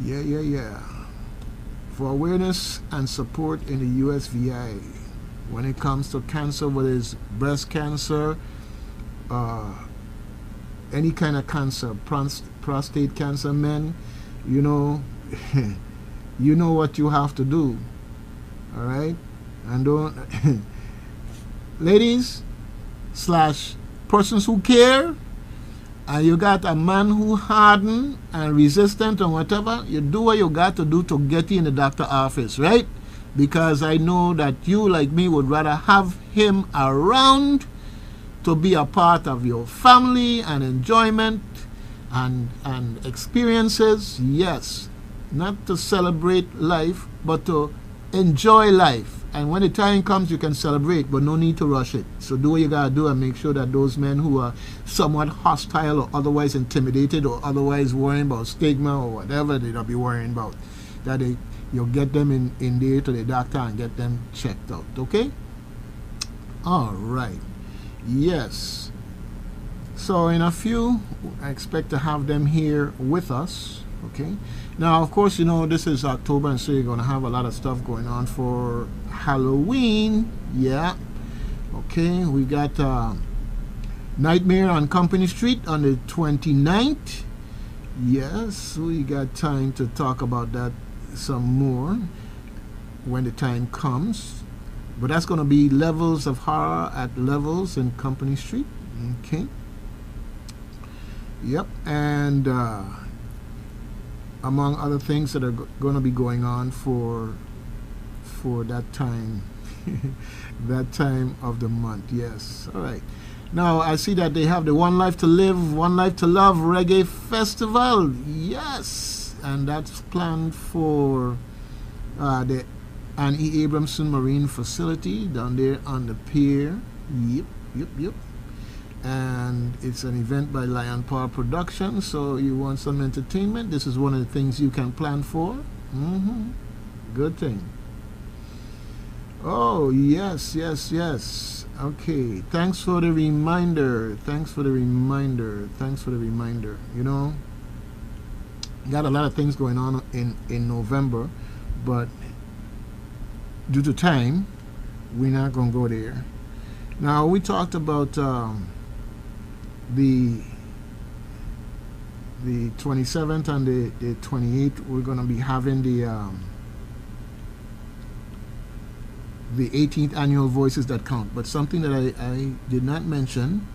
Yeah. For awareness and support in the USVI when it comes to cancer, whether it's breast cancer, any kind of cancer, prostate cancer, men, you know, you know what you have to do. All right, and don't, ladies / persons who care. And you got a man who hardened and resistant and whatever, you do what you got to do to get you in the doctor office, right? Because I know that you, like me, would rather have him around to be a part of your family and enjoyment and experiences. Yes, not to celebrate life, but to enjoy life. And when the time comes, you can celebrate, but no need to rush it. So do what you gotta do and make sure that those men who are somewhat hostile or otherwise intimidated or otherwise worrying about stigma or whatever they'll be worrying about, that you'll get them in there to the doctor and get them checked out. Okay? All right. Yes. So in a few, I expect to have them here with us. Okay. Now, of course, you know, this is October, and so you're going to have a lot of stuff going on for Halloween. Yeah. Okay. We got Nightmare on Company Street on the 29th. Yes. We got time to talk about that some more when the time comes. But that's going to be Levels of Horror at Levels in Company Street. Okay. Yep. And among other things that are going to be going on for that time that time of the month. Yes. All right. Now I see that they have the One Life to Live, One Life to Love Reggae Festival. Yes. And that's planned for the Anne E. Abramson Marine Facility down there on the pier. Yep. And it's an event by Lion Power Productions. So you want some entertainment, this is one of the things you can plan for. Good thing. Oh, yes. Okay, thanks for the reminder. You know, got a lot of things going on in November, but due to time, we're not going to go there. Now, we talked about the 27th and the 28th. We're going to be having the 18th annual Voices That Count. But something that I did not mention,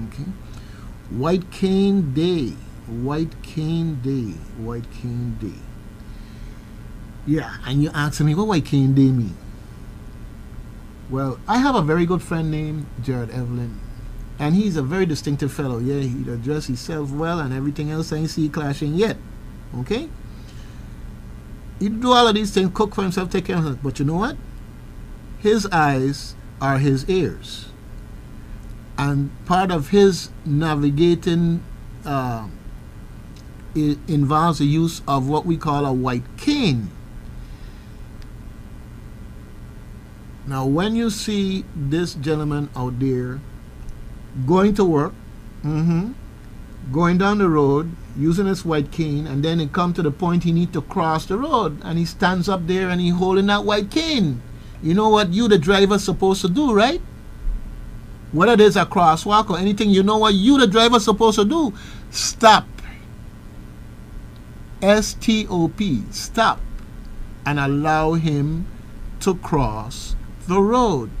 okay, White Cane Day. Yeah, and you're asking me what White Cane Day mean? Well, I have a very good friend named Jared Evelyn, and he's a very distinctive fellow. Yeah, he address himself well and everything else. I ain't see clashing yet. Okay? He do all of these things, cook for himself, take care of himself. But you know what? His eyes are his ears. And part of his navigating it involves the use of what we call a white cane. Now, when you see this gentleman out there going to work, going down the road, using his white cane, and then it comes to the point he needs to cross the road, and he stands up there and he's holding that white cane. You know what you, the driver, supposed to do, right? Whether there's a crosswalk or anything, you know what you, the driver, supposed to do? Stop. S-T-O-P. Stop. And allow him to cross the road.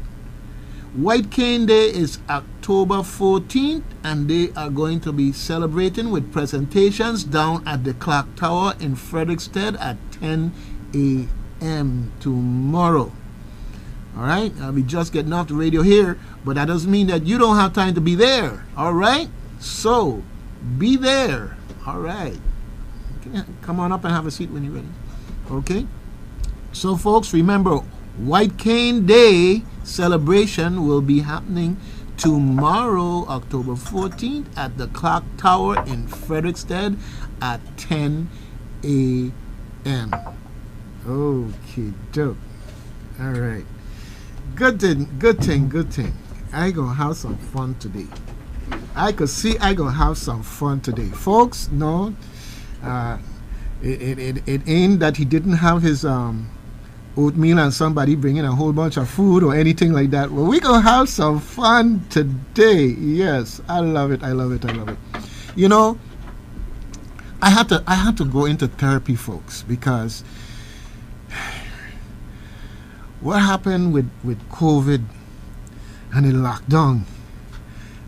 White Cane Day is October 14th, and they are going to be celebrating with presentations down at the Clock Tower in Frederiksted at 10 a.m. tomorrow. All right, I'll be just getting off the radio here, but that doesn't mean that you don't have time to be there. All right, so be there. All right, come on up and have a seat when you're ready. Okay, so folks, remember, White Cane Day celebration will be happening tomorrow, October 14th, at the Clock Tower in Frederiksted at 10 a.m. Okay, dope. All right. Good thing. I gonna have some fun today. I could see I gonna have some fun today. Folks, no, it ain't that he didn't have his oatmeal and somebody bringing a whole bunch of food or anything like that. Well, we gonna have some fun today. Yes, I love it. You know, I had to go into therapy, folks, because what happened with COVID and the lockdown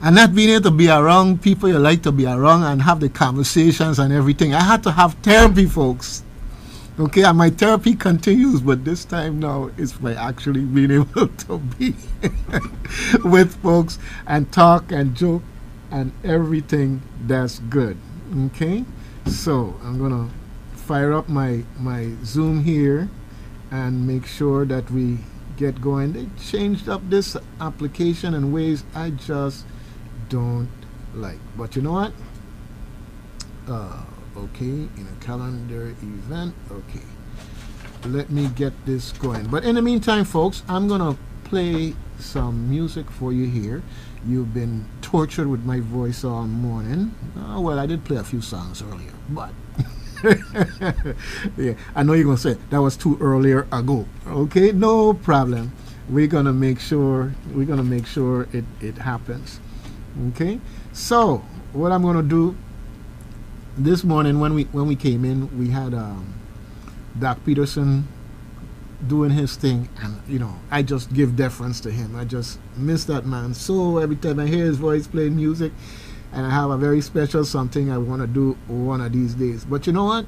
and not being able to be around people you like to be around and have the conversations and everything. I had to have therapy, folks. Okay, and my therapy continues, but this time now it's by actually being able to be with folks and talk and joke and everything that's good. Okay, so I'm gonna fire up my Zoom here and make sure that we get going. They changed up this application in ways I just don't like. But you know what? Okay, in a calendar event. Okay, let me get this going. But in the meantime, folks, I'm gonna play some music for you here. You've been tortured with my voice all morning. Well, I did play a few songs earlier, but yeah, I know you're gonna say that was too earlier ago. Okay, no problem. We're gonna make sure it happens. Okay, so what I'm gonna do this morning, when we came in, we had Doc Peterson doing his thing, and you know, I just give deference to him. I just miss that man so every time I hear his voice playing music, and I have a very special something I want to do one of these days. But you know what?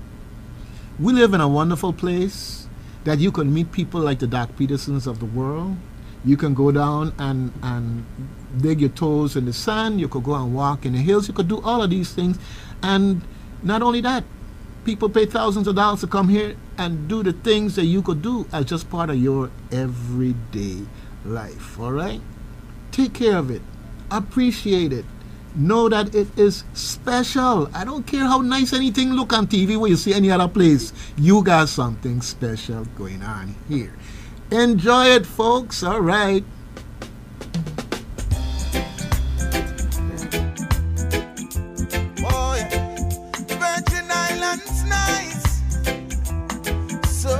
We live in a wonderful place that you can meet people like the Doc Petersons of the world. You can go down and dig your toes in the sand. You could go and walk in the hills. You could do all of these things. And not only that, people pay thousands of dollars to come here and do the things that you could do as just part of your everyday life. All right? Take care of it. Appreciate it. Know that it is special. I don't care how nice anything look on TV where you see any other place. You got something special going on here. Enjoy it, folks. All right. Oh, yeah. Virgin Islands, nice. So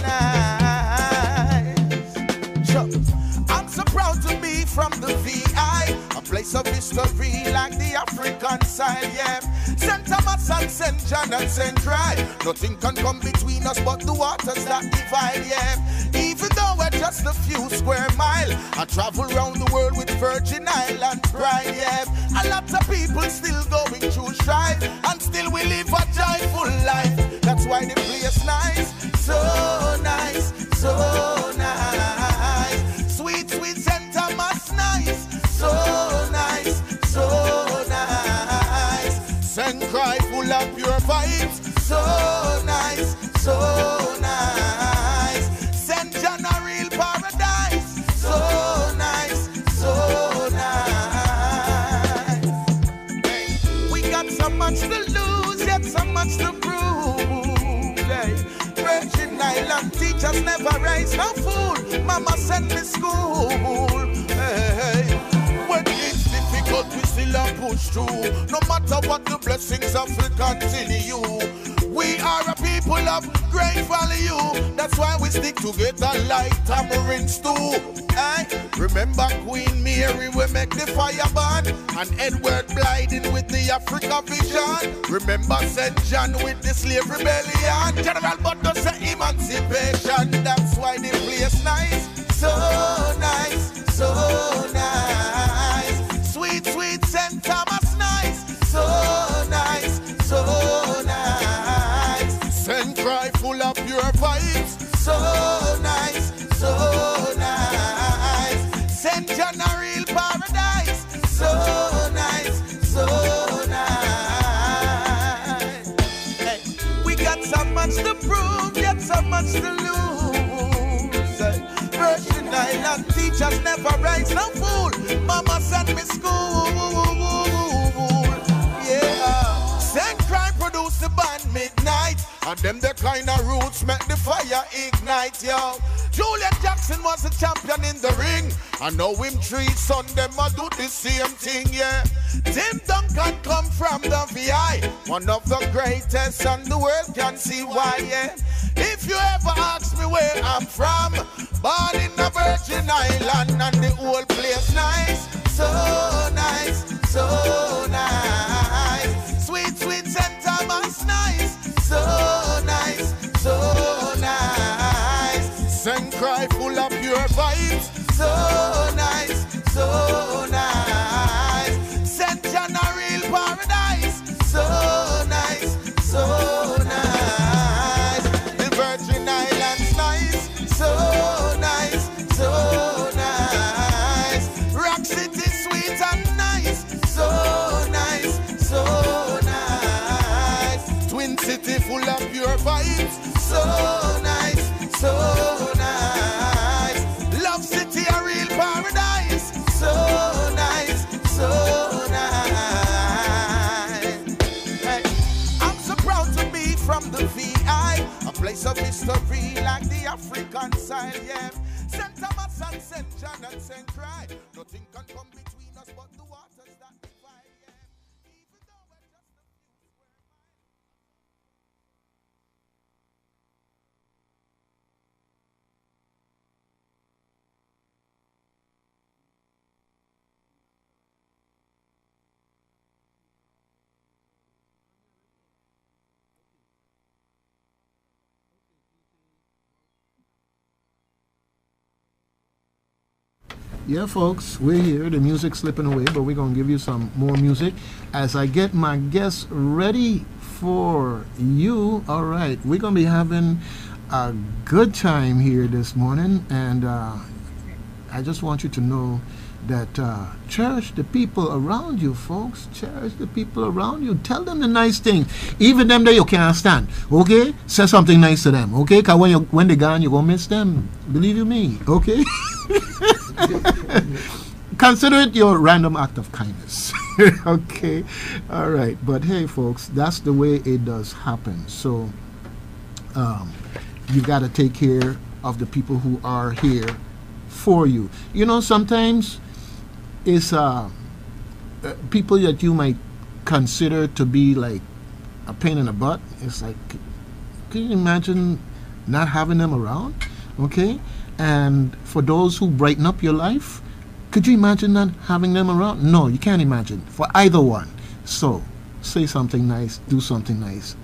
nice. Sure. I'm so proud to be from the VI, a place of history like the African side, yeah. St. Thomas and St. John and St. Dry. Nothing can come between us but the waters that divide, yeah. Even though we're just a few square miles, I travel around the world with Virgin Island pride, yeah. A lot of people still going through strife, and still we live a joyful life. That's why the place nice, so nice, so nice. Sweet, sweet St. Thomas nice, so nice, so nice. St. Cry full of pure vibes, so nice, so nice. St. John a real paradise, so nice, so nice. Hey, we got so much to lose, yet so much to prove. Hey, Virgin Island teachers never raise no fool. Mama sent me school. Hey, when it's difficult, we still are push through. No matter what, the blessings of will continue. We are a people of great value. That's why we stick together like tamarind stew. Hey, remember Queen Mary, we make the fire burn, and Edward Blyden with the Africa vision. Remember St. John with the slave rebellion. General Butler say emancipation. That's why the place nice, so nice, so nice. Sweet, sweet St. Thomas nice, so nice, so nice. St. Cry full of pure vibes, so nice, so nice. St. John a real paradise, so nice, so nice. Hey, we got so much to prove, yet so much to lose. Hey, never raised no fool. Mama sent me school. Yeah. Send crime produce the band midnight. And them the kind of roots make the fire ignite, yo. Julian Jackson was a champion in the ring. I know him three son, them a do the same thing, yeah. Tim Duncan come from the VI, one of the greatest and the world can see why, yeah. If you ever ask me where I'm from, born in the Virgin Island and the whole place nice. So nice, so nice. Sweet, sweet St. Thomas nice. So nice, so nice. Send cry full of pure vibes. So nice, so nice. St. John a real paradise. So nice, so nice. The Virgin Islands nice. So nice, so nice. Rock City sweet and nice. So nice, so nice. Twin City full of pure vibes. So nice, so nice. Love City a real paradise. So nice, so nice. Hey, I'm so proud to be from the VI, a place of history like the African side, yeah. St. Thomas and St. John and St. Cry, nothing can come between us but the waters that divide, yeah. Even though we're just a few square miles. Yeah, folks, we're here. The music's slipping away, but we're going to give you some more music as I get my guests ready for you. All right, we're going to be having a good time here this morning, and I just want you to know that cherish the people around you, folks. Cherish the people around you. Tell them the nice things, even them that you can't stand. Okay, say something nice to them. Okay, because when they're gone, you're gonna miss them. Believe you me. Okay. Consider it your random act of kindness. Okay, all right. But hey, folks, that's the way it does happen. So you got to take care of the people who are here for you. You know, sometimes it's people that you might consider to be like a pain in the butt. It's like, can you imagine not having them around? Okay, and for those who brighten up your life, could you imagine not having them around? No, you can't imagine for either one. So say something nice, do something nice.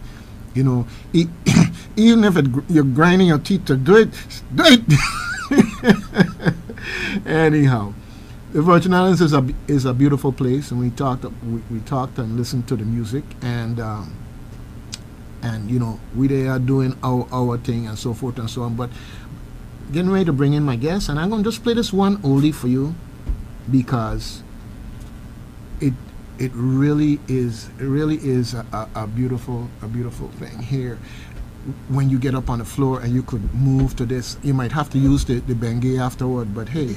You know, even if you're grinding your teeth to do it, do it. Anyhow, the Virgin Islands is a beautiful place, and we talked and listened to the music, and you know, they are doing our thing and so forth and so on. But getting ready to bring in my guests, and I'm going to just play this one oldie for you because it really is a beautiful thing here. When you get up on the floor and you could move to this, you might have to use the Bengay afterward, but hey,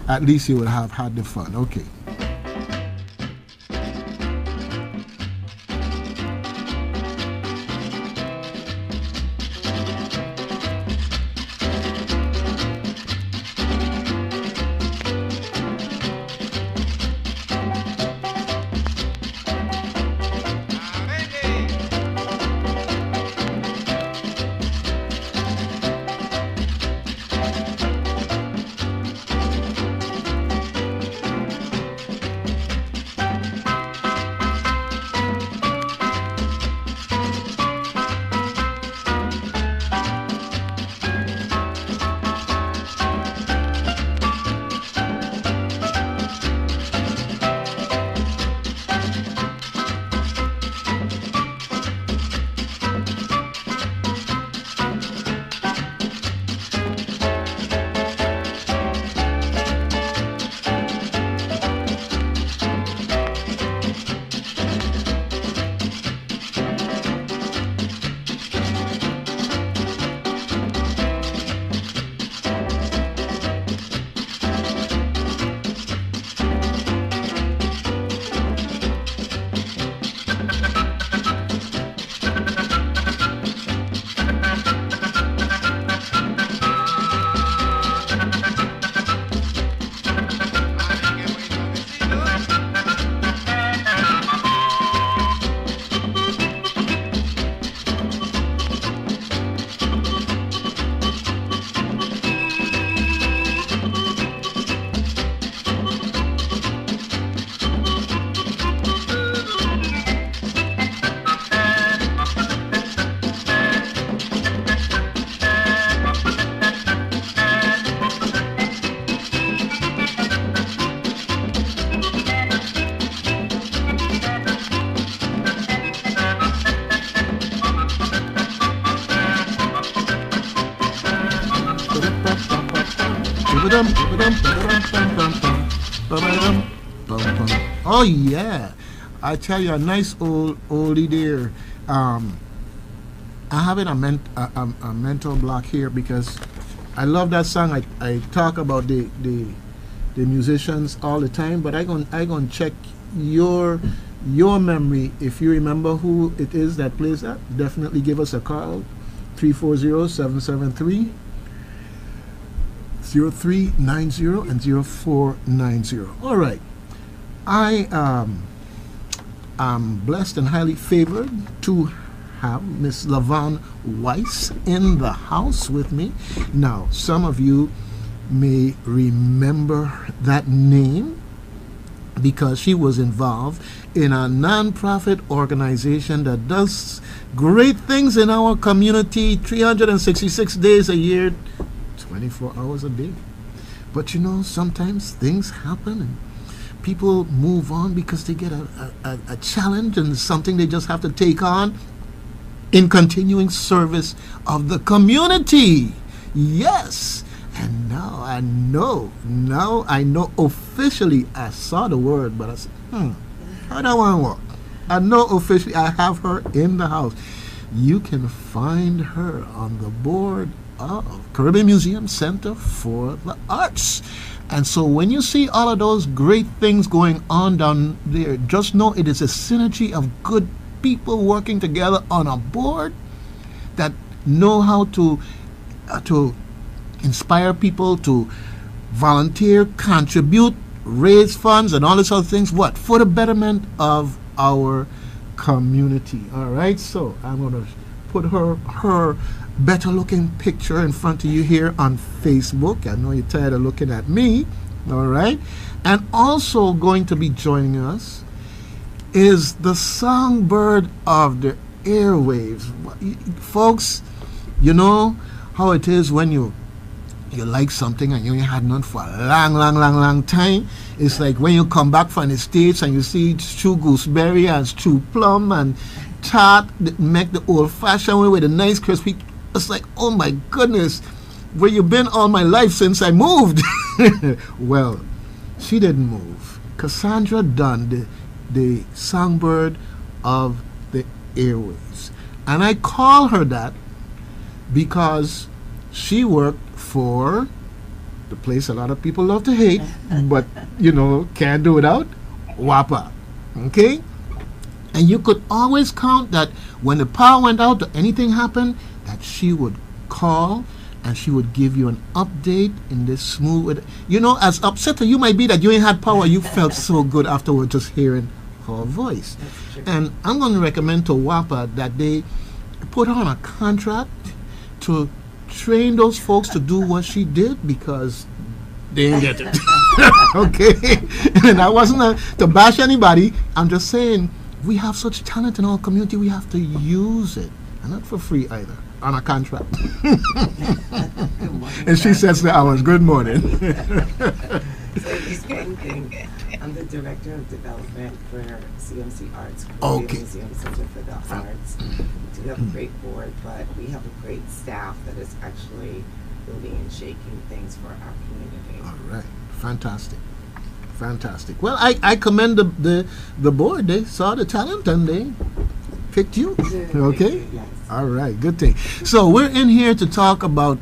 at least you will have had the fun. Okay. Oh yeah, I tell you, a nice oldie there. I having a mental block here because I love that song. I talk about the musicians all the time, but I gonna check your memory. If you remember who it is that plays that, definitely give us a call. 340-773-0390 and 0490. All right. I am blessed and highly favored to have Miss LaVon Weiss in the house with me. Now, some of you may remember that name because she was involved in a non-profit organization that does great things in our community 366 days a year, 24 hours a day. But you know, sometimes things happen and people move on because they get a challenge and something they just have to take on in continuing service of the community. Yes. And now I know officially, I saw the word, but I said, I don't want to work. I know officially I have her in the house. You can find her on the board of Caribbean Museum Center for the Arts. And so when you see all of those great things going on down there, just know it is a synergy of good people working together on a board that know how to inspire people to volunteer, contribute, raise funds, and all these other things. What? For the betterment of our community. All right. So I'm going to put her better looking picture in front of you here on Facebook. I know you're tired of looking at me. All right. And also going to be joining us is the songbird of the airwaves. Folks, you know how it is when you like something and you ain't had none for a long time. It's like when you come back from the States and you see stew gooseberry and stew plum and tart that make the old-fashioned way with a nice crispy. It's like, oh my goodness, where you been all my life since I moved? Well, she didn't move. Cassandra Dunn, the songbird of the airwaves. And I call her that because she worked for the place a lot of people love to hate, but you know, can't do without, WAPA. Okay? And you could always count that when the power went out or anything happened, that she would call and she would give you an update in this smooth. You know, as upset as you might be that you ain't had power, you felt so good afterward just hearing her voice. And I'm going to recommend to WAPA that they put her on a contract to train those folks to do what she did because they didn't get it. Okay? And I wasn't to bash anybody. I'm just saying we have such talent in our community. We have to use it. And not for free either. On a contract. And she says to ours, good morning. I'm the Director of Development for CMC Arts, Okay. Museum Center for the Arts. We have a great board, but we have a great staff that is actually moving and shaking things for our community. All right. Fantastic. Fantastic. Well, I commend the board. They saw the talent and they picked you. Okay? Yes. All right. Good thing. So we're in here to talk about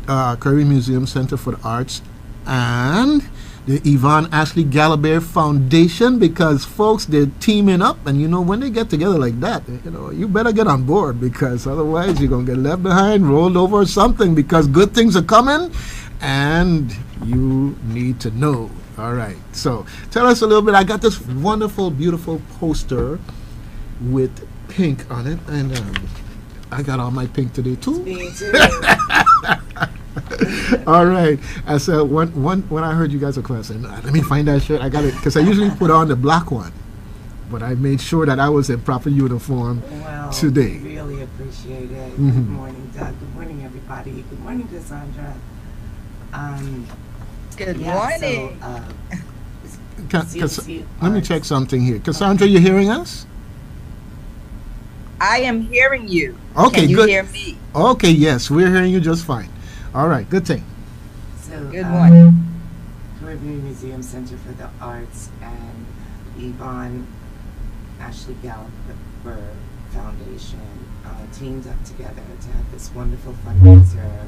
Caribbean Museum Center for the Arts and the Yvonne Ashley Gallagher Foundation, because folks, they're teaming up, and you know, when they get together like that, you know, you better get on board, because otherwise you're going to get left behind, rolled over or something, because good things are coming and you need to know. All right. So tell us a little bit. I got this wonderful, beautiful poster with pink on it, and I got all my pink today too. Me too. All right. I said when I heard you guys were coming, I said, no, let me find that shirt. I got it because I usually put on the black one, but I made sure that I was in proper uniform today. Really appreciate it. Good morning, Doug. Good morning, everybody. Good morning, Cassandra. Good morning. Let me check something here. Cassandra, you hearing us? I am hearing you. Okay, Can you good. hear me? Okay, yes, we're hearing you just fine. All right, good thing. So So, Good morning. Caribbean Museum Center for the Arts and Yvonne Ashley Gallagher Foundation teamed up together to have this wonderful fundraiser.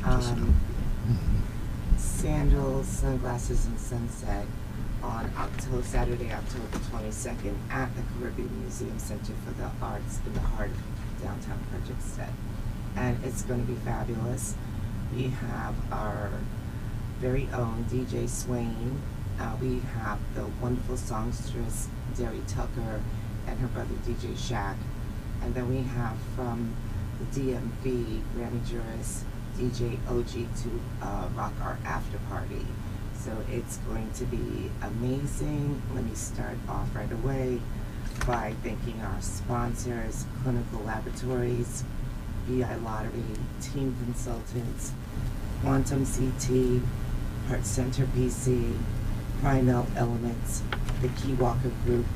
Um, Sandals, Sunglasses, and Sunset on Saturday, October 22nd at the Caribbean Museum Center for the Arts in the heart of downtown Frederiksted. And it's going to be fabulous. We have our very own DJ Swain. We have the wonderful songstress Derry Tucker and her brother DJ Shaq. And then we have from the DMV Grammy jurist DJ OG to rock our after party. So it's going to be amazing. Let me start off right away by thanking our sponsors, Clinical Laboratories, BI Lottery, Team Consultants, Quantum CT, Heart Center PC, Primal Elements, the Key Walker Group,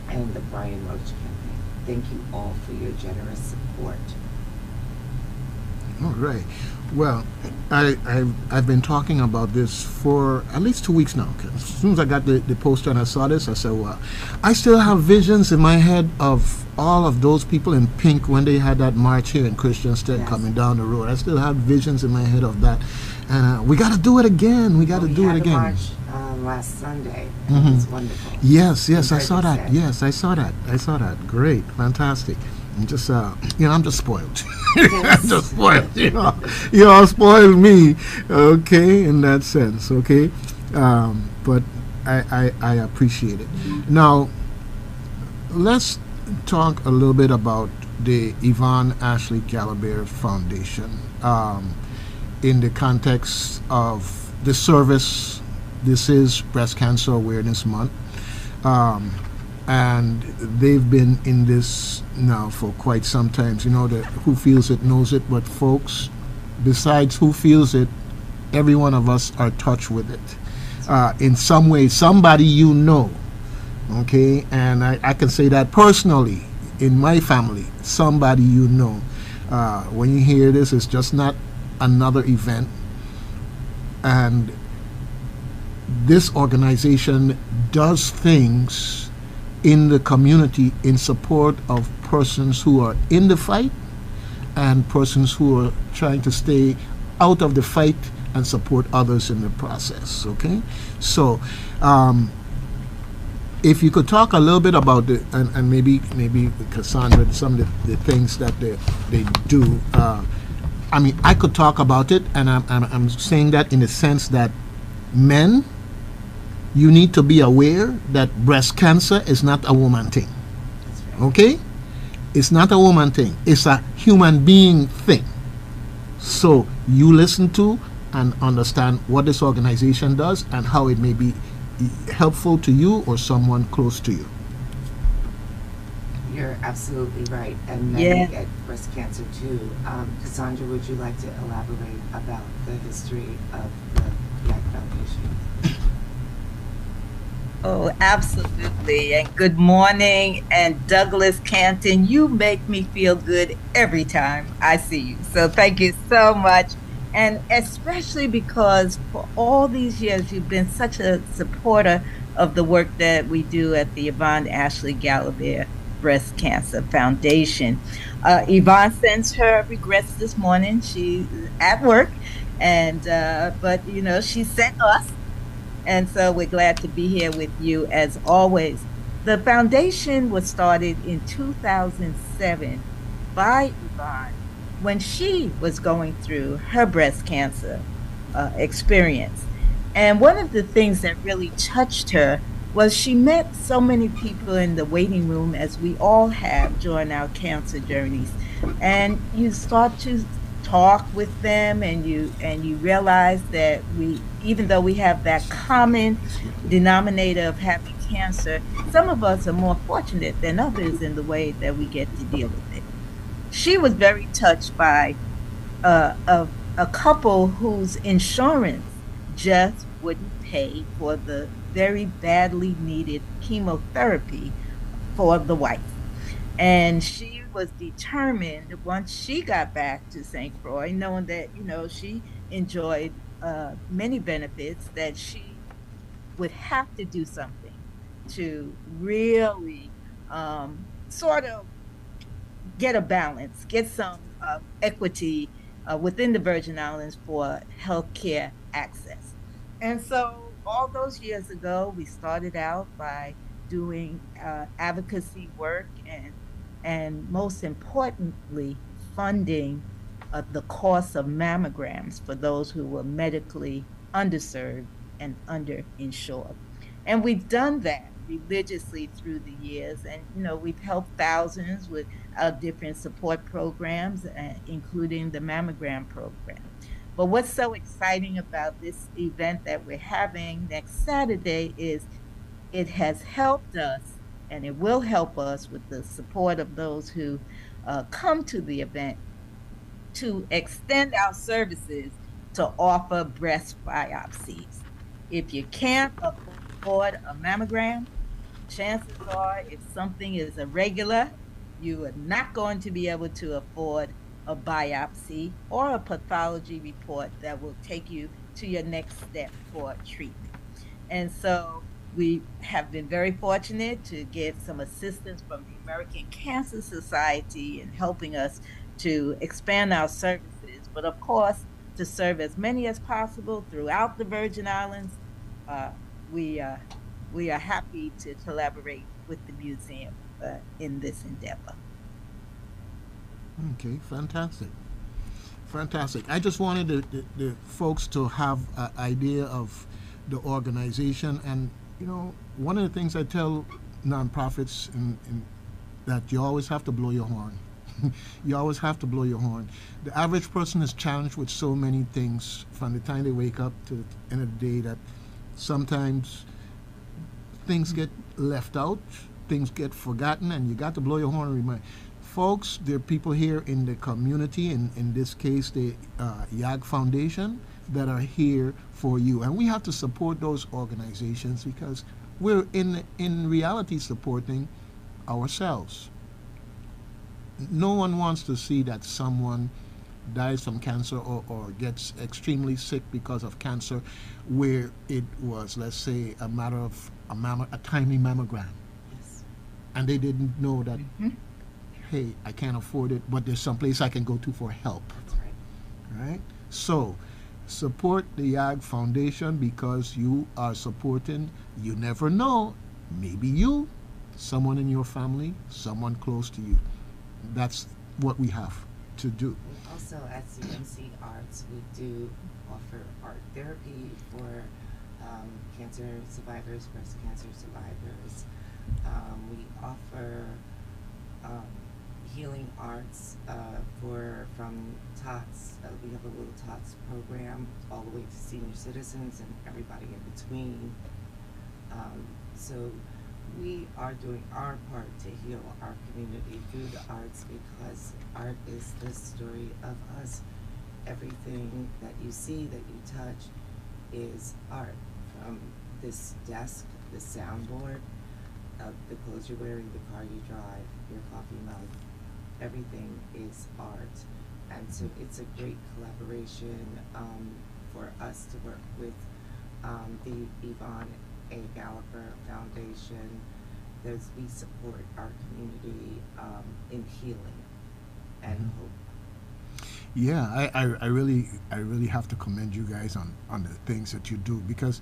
and the Brian Roach Campaign. Thank you all for your generous support. All right. Well, I've been talking about this for at least 2 weeks now. As soon as I got the poster and I saw this, I said, well, I still have visions in my head of all of those people in pink when they had that march here in Christiansted coming down the road. I still have visions in my head of that. And we got to do it again. We got to do it again. March last Sunday. It was wonderful. Yes, I saw that. Yes, I saw that. Great. Fantastic. I'm just, I'm just spoiled. Yes. I'm just spoiled. You all spoiled me, okay, in that sense, okay. But I appreciate it. Now, let's talk a little bit about the Yvonne Ashley Gallagher Foundation in the context of the service. This is Breast Cancer Awareness Month. And they've been in this now for quite some time. You know, that who feels it knows it, but folks, besides who feels it, every one of us are touched with it. In some way, somebody you know, okay? And I can say that personally, in my family, somebody you know. When you hear this, it's just not another event. And this organization does things in the community in support of persons who are in the fight and persons who are trying to stay out of the fight and support others in the process, okay? So if you could talk a little bit about the and maybe Cassandra, some of the things that they do. I mean, I could talk about it, and I'm saying that in the sense that men, you need to be aware that breast cancer is not a woman thing. Okay? It's not a woman thing. It's a human being thing. So you listen to and understand what this organization does and how it may be helpful to you or someone close to you. You're absolutely right. And men get breast cancer too. Cassandra, would you like to elaborate about the history of the Yak Foundation? Oh, absolutely. And good morning. And Douglas Canton, you make me feel good every time I see you. So thank you so much. And especially because for all these years, you've been such a supporter of the work that we do at the Yvonne Ashley Gallagher Breast Cancer Foundation. Yvonne sends her regrets this morning. She's at work, and but she sent us. And so we're glad to be here with you as always. The foundation was started in 2007 by Yvonne when she was going through her breast cancer experience. And one of the things that really touched her was she met so many people in the waiting room, as we all have during our cancer journeys. And you start to talk with them, and you realize that even though we have that common denominator of having cancer, some of us are more fortunate than others in the way that we get to deal with it. She was very touched by a couple whose insurance just wouldn't pay for the very badly needed chemotherapy for the wife. And she was determined once she got back to St. Croix, knowing that, she enjoyed many benefits that she would have to do something to really sort of get a balance, get some equity within the Virgin Islands for healthcare access. And so, all those years ago, we started out by doing advocacy work and most importantly, funding the cost of mammograms for those who were medically underserved and underinsured. And we've done that religiously through the years. And, we've helped thousands with different support programs, including the mammogram program. But what's so exciting about this event that we're having next Saturday is it has helped us and it will help us with the support of those who come to the event to extend our services to offer breast biopsies. If you can't afford a mammogram, chances are if something is irregular, you are not going to be able to afford a biopsy or a pathology report that will take you to your next step for treatment. And so we have been very fortunate to get some assistance from the American Cancer Society in helping us to expand our services, but of course, to serve as many as possible throughout the Virgin Islands. Uh, we, uh, we are happy to collaborate with the museum in this endeavor. Okay, fantastic. Fantastic. I just wanted the folks to have an idea of the organization. And, one of the things I tell nonprofits that you always have to blow your horn. You always have to blow your horn. The average person is challenged with so many things from the time they wake up to the end of the day that sometimes things get left out, things get forgotten, and you got to blow your horn and remind folks. There are people here in the community, in this case the YAG Foundation, that are here for you, and we have to support those organizations because we're in reality supporting ourselves. No one wants to see that someone dies from cancer or gets extremely sick because of cancer, where it was, let's say, a matter of a timely mammogram. Yes. And they didn't know that, hey, I can't afford it, but there's some place I can go to for help. That's right. Right? So, support the YAG Foundation because you are supporting, you never know, maybe you, someone in your family, someone close to you. That's what we have to do. Also, at CMC Arts, we do offer art therapy for cancer survivors, breast cancer survivors. We offer healing arts from TOTS. We have a little TOTS program all the way to senior citizens and everybody in between. So we are doing our part to heal our community through the arts because art is the story of us. Everything that you see, that you touch, is art. From this desk, the soundboard, the clothes you're wearing, the car you drive, your coffee mug, everything is art. And so it's a great collaboration for us to work with the Yvonne A. Gallagher Foundation. We support our community in healing and hope. Yeah, I really have to commend you guys on the things that you do because,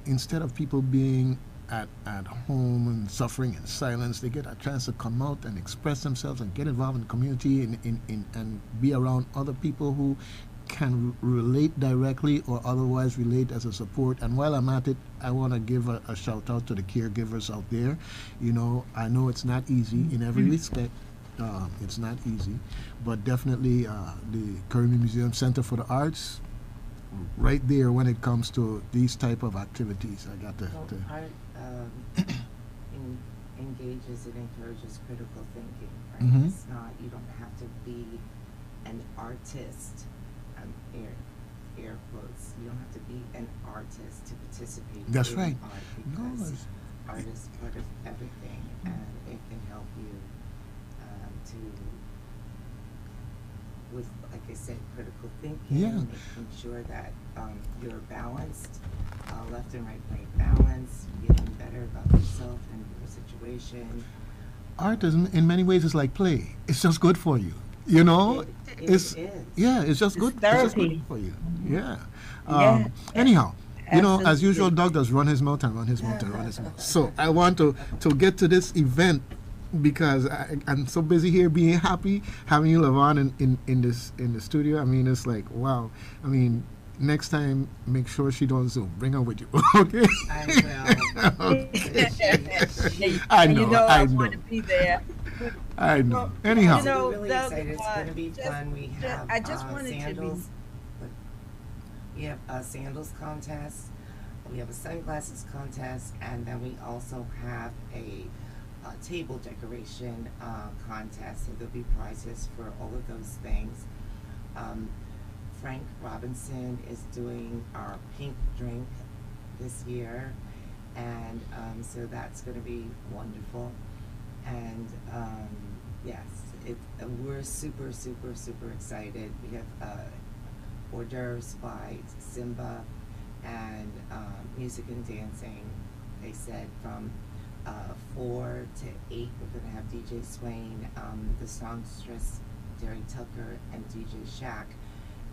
instead of people being at home and suffering in silence, they get a chance to come out and express themselves and get involved in the community and be around other people who can relate directly or otherwise relate as a support. And while I'm at it, I want to give a shout out to the caregivers out there. I know it's not easy in every respect. It's not easy, but definitely the Caribbean Museum Center for the Arts, right there when it comes to these type of activities. I got to. Art engages and encourages critical thinking. Right? Mm-hmm. It's not. You don't have to be an artist. Air quotes. You don't have to be an artist to participate That's in right. art because art is part of everything, and it can help you to with, like I said, critical thinking, Yeah. making sure that you're balanced, left and right brain balance, feeling better about yourself and your situation. Art is in many ways is like play. It's just good for you. You know, It it's is. yeah, it's just It's good. It's just good therapy. for you. Yeah. Yeah. Anyhow, you know, as Absolutely. usual, Doug does run his mouth and run his mouth and run his mouth. So I want to get to this event because I'm so busy here being happy having you, Levon, in the studio. I mean, it's like wow. I mean, next time make sure she don't Zoom. Bring her with you, okay? I will. I And know. you know I I know. want to be there. I know. Well, Anyhow, you know, We're really Doug, excited. It's going to be just- fun. We have I just wanted to be sandals. We have a sandals contest. We have a sunglasses contest, and then we also have a table decoration contest. So there'll be prizes for all of those things. Frank Robinson is doing our pink drink this year, and so that's going to be wonderful. And yes, we're super, super, super excited. We have hors d'oeuvres by Simba and music and dancing. They said from 4 to 8, we're going to have DJ Swain, the songstress Derry Tucker, and DJ Shaq.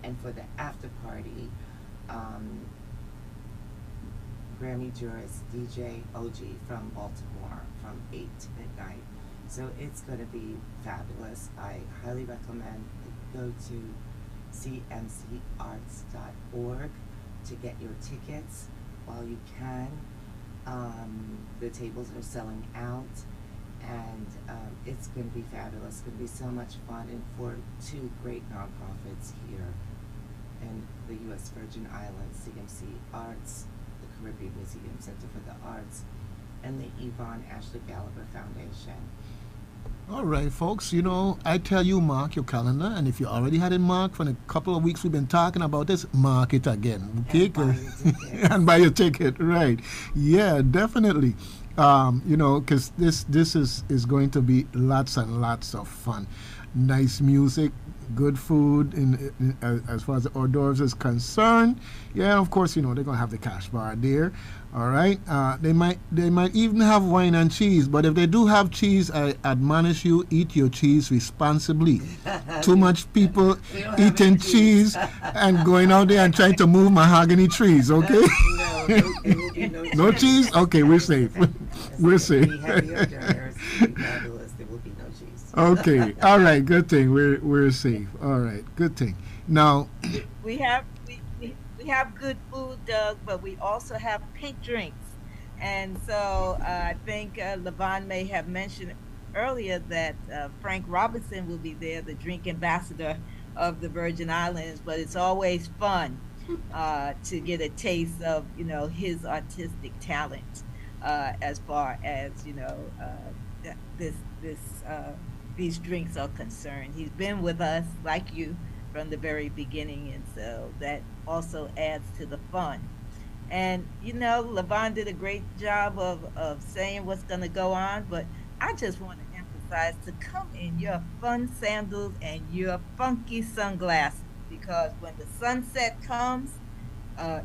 And for the after party, Grammy jurist DJ OG from Baltimore from 8 to midnight. So it's going to be fabulous. I highly recommend that you go to cmcarts.org to get your tickets while you can. The tables are selling out, and it's going to be fabulous. It's going to be so much fun, and for 2 great nonprofits here in the U.S. Virgin Islands, CMC Arts, the Caribbean Museum Center for the Arts, and the Yvonne Ashley Gallagher Foundation. all right, folks. You know, I tell you, mark your calendar, and if you already had it marked for a couple of weeks, we've been talking about this. Mark it again, okay? And buy your tickets. And buy your ticket, right? Yeah, definitely. You know, because this is going to be lots and lots of fun. Nice music, good food. As far as the hors d'oeuvres is concerned, yeah, of course, you know they're gonna have the cash bar there. All right, they might even have wine and cheese. But if they do have cheese, I admonish you, eat your cheese responsibly. Too much people We don't have eating any cheese and going out there and trying to move mahogany trees. Okay. No, it will be no No cheese? Okay, we're safe. We're safe. We have the hors d'oeuvres. It'll be fabulous. There will be no cheese. Okay. All right. Good thing. We're safe. All right. Good thing. Now, we have we have good food, Doug, but we also have pink drinks. And so I think Levon may have mentioned earlier that Frank Robinson will be there, the drink ambassador of the Virgin Islands. But it's always fun to get a taste of his artistic talent as far as these drinks are concerned. He's been with us like you from the very beginning, and so that also adds to the fun. And Levon did a great job of saying what's going to go on, but I just want to emphasize to come in your fun sandals and your funky sunglasses, because when the sunset comes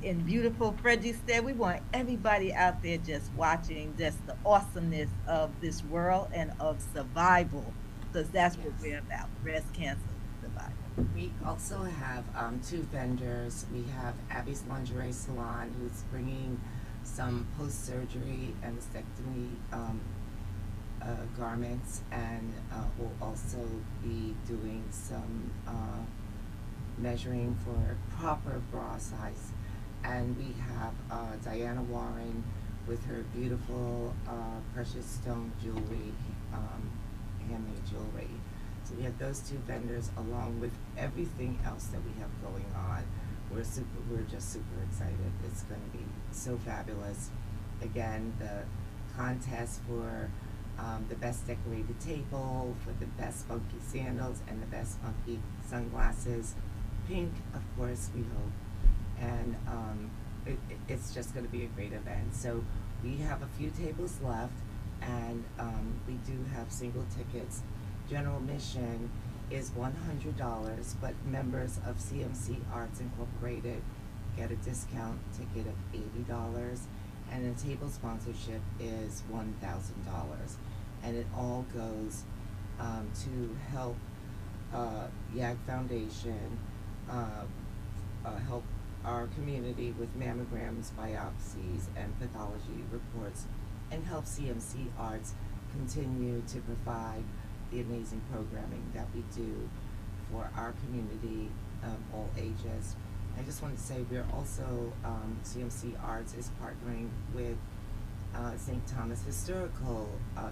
in beautiful Frederiksted, we want everybody out there just watching just the awesomeness of this world and of survival, because that's what we're about: breast cancer survival. We also have 2 vendors. We have Abby's Lingerie Salon, who's bringing some post-surgery and mastectomy garments, and will also be doing some measuring for proper bra size. And we have Diana Warren with her beautiful precious stone jewelry, handmade jewelry. So we have those 2 vendors along with everything else that we have going on. We're just super excited. It's going to be so fabulous. Again, the contest for the best decorated table, for the best funky sandals, and the best funky sunglasses. Pink, of course, we hope. And it's just going to be a great event. So we have a few tables left, and we do have single tickets. General admission is $100, but members of CMC Arts Incorporated get a discount ticket of $80, and a table sponsorship is $1,000. And it all goes to help YAG Foundation help our community with mammograms, biopsies, and pathology reports, and help CMC Arts continue to provide the amazing programming that we do for our community, all ages. I just want to say we're also, CMC Arts is partnering with St. Thomas Historical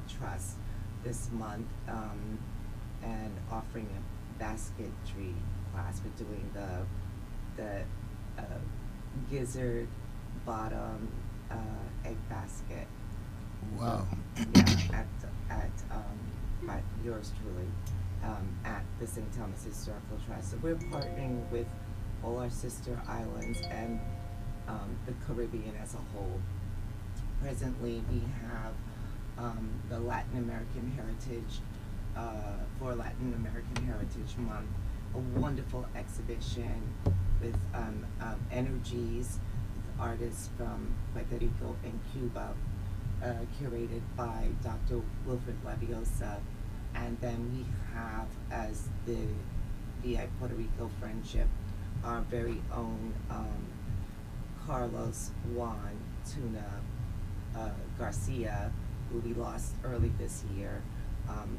Trust this month and offering a basketry class. We're doing the gizzard bottom egg basket. Wow. Yeah, at yours truly, at the St. Thomas Historical Trust. So we're partnering with all our sister islands and the Caribbean as a whole. Presently, we have the Latin American Heritage, for Latin American Heritage Month, a wonderful exhibition with energies, with artists from Puerto Rico and Cuba, curated by Dr. Wilfred Leviosa. And then we have, as the VI Puerto Rico Friendship, our very own Carlos Juan Tuna Garcia, who we lost early this year.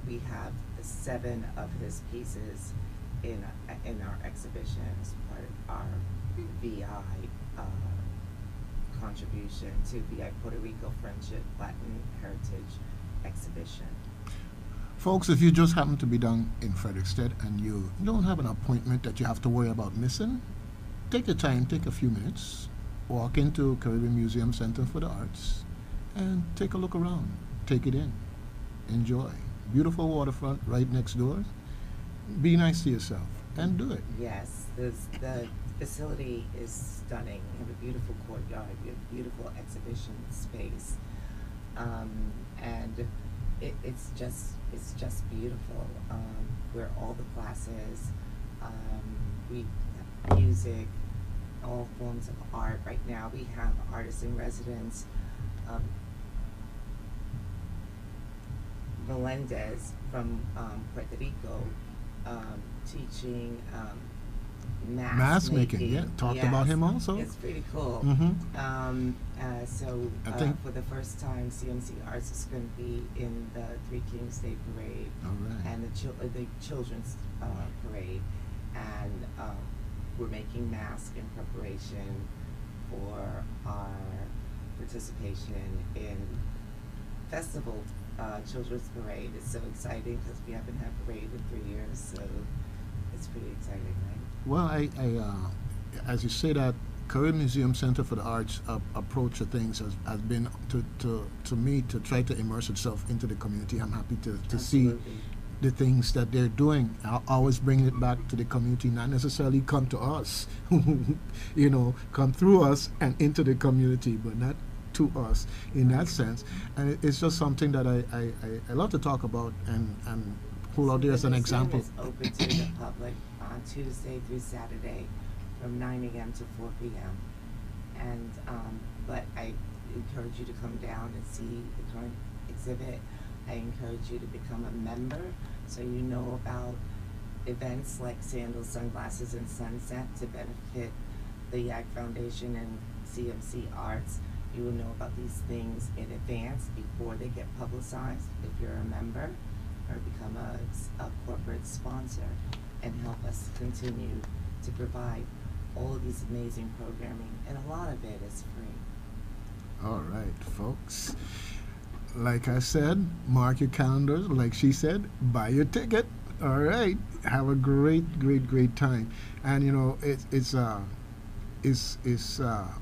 We have 7 of his pieces in our exhibition as part of our VI contribution to VI Puerto Rico Friendship Latin Heritage Exhibition. Folks, if you just happen to be down in Frederiksted and you don't have an appointment that you have to worry about missing, take your time, take a few minutes, walk into Caribbean Museum Center for the Arts and take a look around, take it in, enjoy. Beautiful waterfront right next door. Be nice to yourself and do it. Yes, the facility is stunning. We have a beautiful courtyard, we have a beautiful exhibition space, and it's just beautiful. Where all the classes, we have music, all forms of art. Right now we have artists in residence. Melendez from Puerto Rico, teaching mask making. Yeah, talked about him also. It's pretty cool. Mm-hmm. So for the first time, CMC Arts is going to be in the Three Kings Day Parade, and the Children's Parade, and we're making masks in preparation for our participation in festival. Children's Parade is so exciting because we haven't had parade in 3 years, so it's pretty exciting, right? Well, I as you say that, Caribbean Museum Center for the Arts approach to things has been to me to try to immerse itself into the community. I'm happy to see the things that they're doing. I'll always bring it back to the community, not necessarily come to us, come through us and into the community, but not to us in that sense. And it's just something that I love to talk about and pull out there as an example. It's open to the public on Tuesday through Saturday from 9 a.m. to 4 p.m. And but I encourage you to come down and see the current exhibit. I encourage you to become a member so you know about events like Sandals, Sunglasses, and Sunset to benefit the YAG Foundation and CMC Arts. You will know about these things in advance before they get publicized if you're a member, or become a corporate sponsor and help us continue to provide all of these amazing programming, and a lot of it is free. All right, folks. Like I said, mark your calendars. Like she said, buy your ticket. All right, have a great time. And it's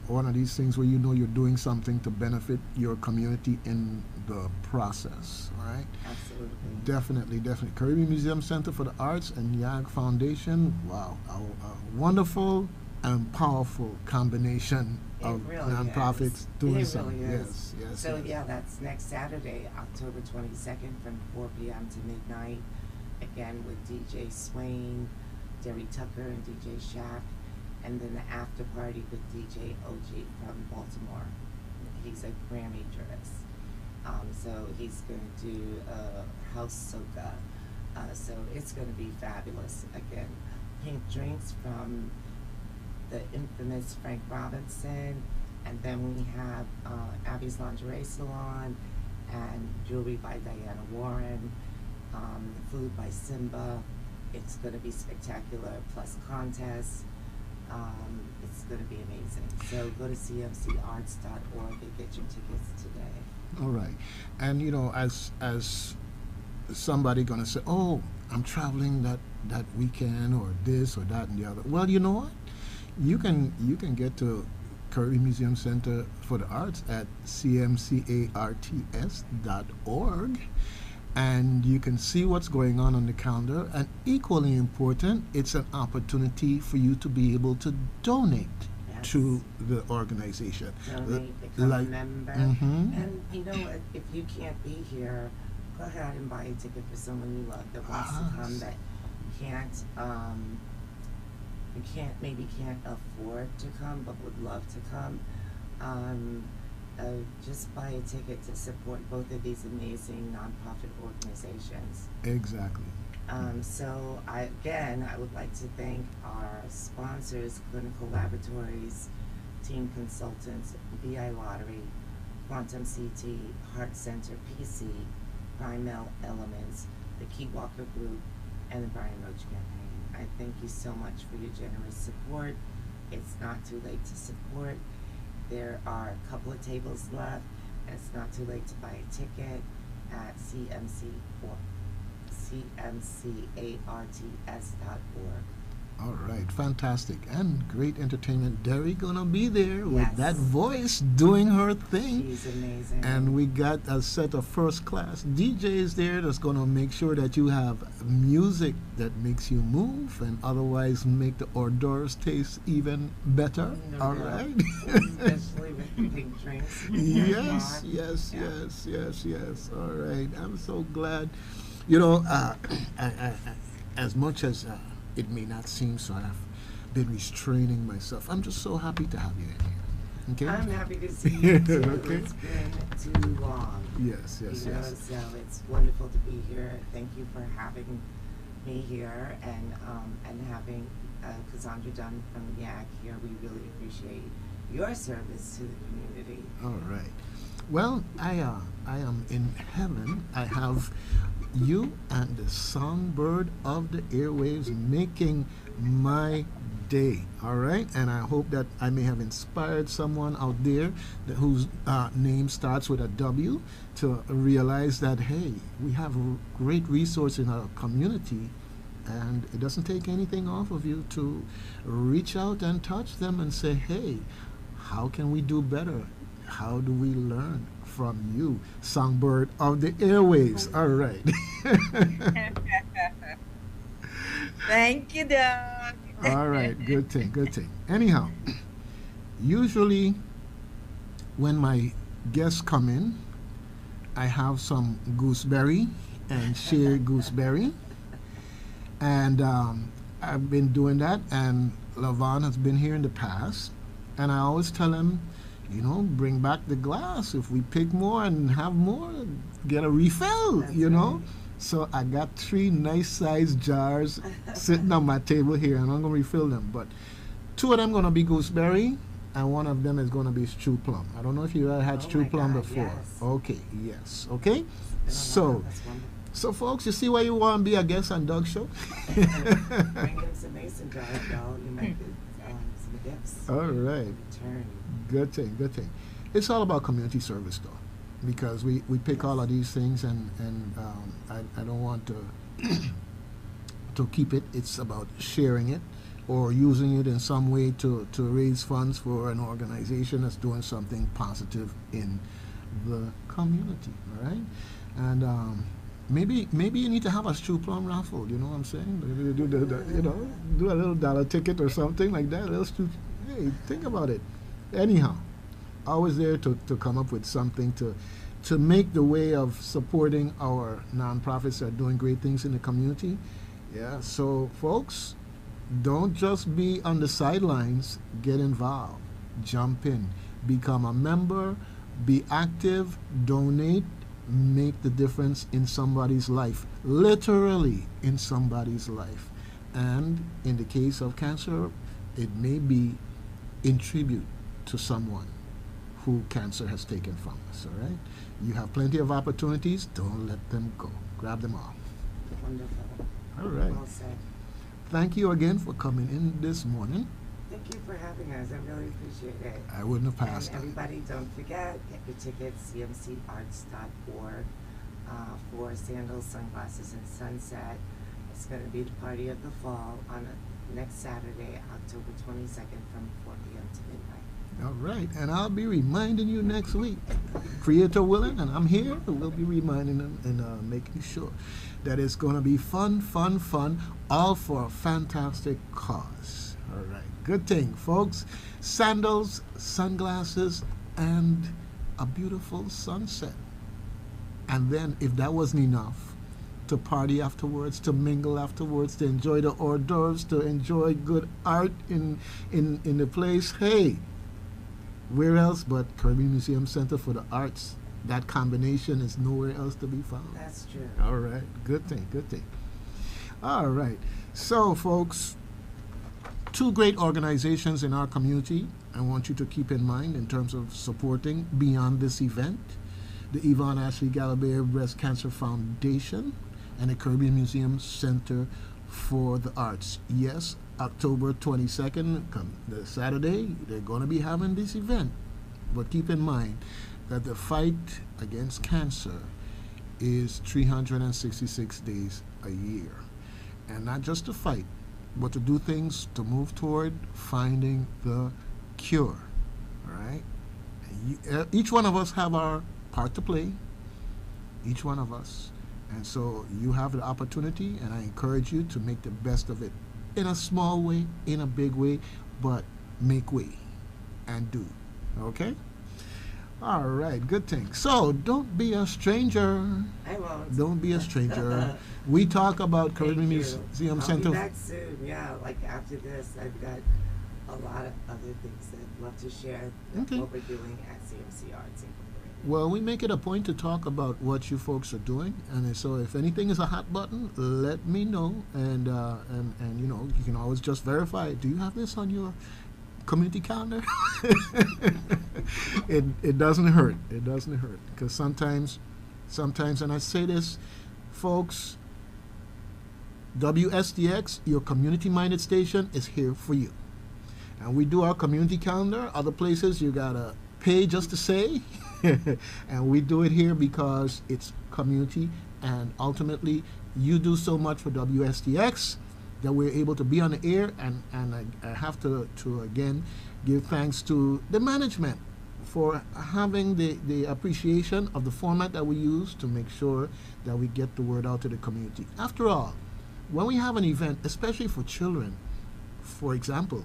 one of these things where you're doing something to benefit your community in the process. All right. Absolutely. Definitely. Caribbean Museum Center for the Arts and YAG Foundation. Wow, a wonderful and powerful combination of really nonprofits doing something. Really is. Yes. So yeah, that's next Saturday, October 22nd, from 4 p.m. to midnight, again with DJ Swain, Derry Tucker, and DJ Shack, and then the after party with DJ OG from Baltimore. He's a Grammy jurist. So he's going to do house soca. So it's going to be fabulous. Again, pink drinks from the infamous Frank Robinson, and then we have Abby's Lingerie Salon and jewelry by Diana Warren, food by Simba. It's going to be spectacular, plus contests. It's going to be amazing. So go to cmcarts.org and get your tickets today. All right. And you know, as somebody gonna say, oh, I'm traveling that weekend or this or that and the other. Well, you know what? You can get to Caribbean Museum Center for the Arts at cmcarts.org, and you can see what's going on the calendar. And equally important, it's an opportunity for you to be able to donate to the organization. Donate, become a member. And you know what? If you can't be here, go ahead and buy a ticket for someone you love that wants to come, that maybe can't afford to come but would love to come. Just buy a ticket to support both of these amazing nonprofit organizations. Exactly. So I would like to thank our sponsors, Clinical Laboratories, Team Consultants, BI Lottery, Quantum CT, Heart Center PC, Primel Elements, the Key Walker Group, and the Brian Roach Campaign. I thank you so much for your generous support. It's not too late to support. There are a couple of tables left, and it's not too late to buy a ticket at cmcarts.org. All right, fantastic, and great entertainment. Derry gonna be there with that voice doing her thing. She's amazing. And we got a set of first-class DJs there that's gonna make sure that you have music that makes you move and otherwise make the hors d'oeuvres taste even better. All right. Especially with the pink drinks. Yes. All right, I'm so glad. You know, as much as it may not seem so, I've been restraining myself. I'm just so happy to have you in here. Okay? I'm happy to see you too. Okay. It's been too long. Yes. So it's wonderful to be here. Thank you for having me here and having Cassandra Dunn from YAC here. We really appreciate your service to the community. All right. Well, I am in heaven. I have you and the songbird of the airwaves making my day. All right, and I hope that I may have inspired someone out there whose name starts with a W to realize that, hey, we have a great resource in our community, and it doesn't take anything off of you to reach out and touch them and say, hey, how can we do better? How do we learn from you, songbird of the airwaves? All right. Thank you, Doug. All right, good thing. Anyhow, usually when my guests come in, I have some gooseberry and share gooseberry. And I've been doing that, and Lavon has been here in the past. And I always tell him, bring back the glass. If we pick more and have more, get a refill, That's know. right. So I got 3 nice sized jars sitting on my table here, and I'm going to refill them. But 2 of them going to be gooseberry, and 1 of them is going to be stew plum. I don't know if you ever had stew plum before. Yes. Okay, yes. Okay? So folks, you see why you want to be a guest on Doug's show? Bring him some mason jars, y'all. You might get some gifts. All right. Return. Good thing. It's all about community service, though, because we pick all of these things, and I don't want to to keep it. It's about sharing it or using it in some way to raise funds for an organization that's doing something positive in the community. All right, and maybe you need to have a stew plum raffle. You know what I'm saying? Do do a little dollar ticket or something like that. A little stew. Hey, think about it. Anyhow, always there to come up with something to to make the way of supporting our nonprofits that are doing great things in the community. Yeah, so folks, don't just be on the sidelines, get involved, jump in, become a member, be active, donate, make the difference in somebody's life, literally in somebody's life. And in the case of cancer, it may be in tribute to someone who cancer has taken from us, all right? You have plenty of opportunities. Don't let them go. Grab them all. Wonderful. All right. Well said. Thank you again for coming in this morning. Thank you for having us. I really appreciate it. I wouldn't have passed And that. everybody, don't forget, get your tickets, cmcarts.org, for Sandals, Sunglasses, and Sunset. It's going to be the party of the fall on next Saturday, October 22nd from 4 p.m. to midnight. All right, and I'll be reminding you next week. Creator willing, and I'm here. We'll be reminding them and making sure that it's going to be fun, fun, fun, all for a fantastic cause. All right, good thing, folks. Sandals, sunglasses, and a beautiful sunset. And then, if that wasn't enough, to party afterwards, to mingle afterwards, to enjoy the hors d'oeuvres, to enjoy good art in the place. Hey, where else but Caribbean Museum Center for the Arts? That combination is nowhere else to be found. That's true. All right, good thing, good thing. All right, so folks, two great organizations in our community I want you to keep in mind in terms of supporting beyond this event: the Yvonne Ashley Gallagher Breast Cancer Foundation and the Caribbean Museum Center for the Arts. Yes, October 22nd, the Saturday, they're going to be having this event. But keep in mind that the fight against cancer is 366 days a year. And not just to fight, but to do things to move toward finding the cure. All right? Each one of us have our part to play. Each one of us. And so you have the opportunity, and I encourage you to make the best of it. In a small way, in a big way, but make way and do. Okay? All right, good thing. So don't be a stranger. I won't. Don't be a stranger. We talk about Caribbean Museum Center. I'll be back soon. Yeah, like after this, I've got a lot of other things that I'd love to share. Okay. What we're doing at CMC Arts Incorporated. Well, we make it a point to talk about what you folks are doing, and so if anything is a hot button, let me know, and you know, you can always just verify. Do you have this on your community calendar? It doesn't hurt. It doesn't hurt, because sometimes, and I say this, folks, WSTX, your community-minded station, is here for you, and we do our community calendar. Other places you gotta pay just to say. And we do it here because it's community, and ultimately you do so much for WSTX that we're able to be on the air, and I have to again give thanks to the management for having the appreciation of the format that we use to make sure that we get the word out to the community. After all, when we have an event, especially for children, for example,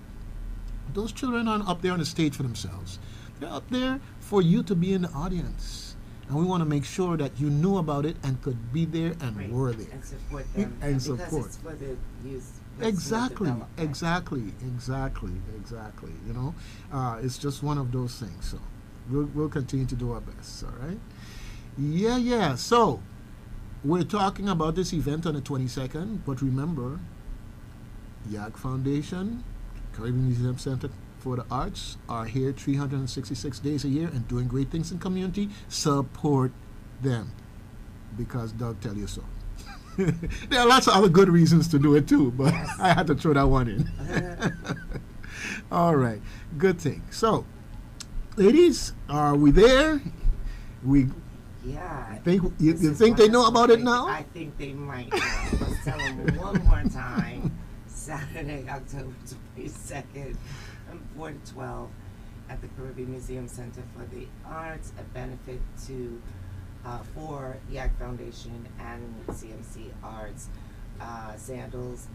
those children aren't up there on the stage for themselves. They're up there for you to be in the audience. And we want to make sure that you knew about it and could be there and Right. were there. And support them. And because support. it's for the youth. Exactly. You know, it's just one of those things. So we'll continue to do our best. All right. Yeah. So we're talking about this event on the 22nd, but remember, YAG Foundation, Caribbean Museum Center for the Arts, are here 366 days a year and doing great things in community. Support them, because Doug tell you so. There are lots of other good reasons to do it too, but I had to throw that one in. All right, good thing. So, ladies, are we there? Yeah. You think they know about it now? I think they might. Let's tell them one more time. Saturday, October 22nd, from 4 to 12 at the Caribbean Museum Center for the Arts, a benefit to for YAG Foundation and CMC Arts. Sandals,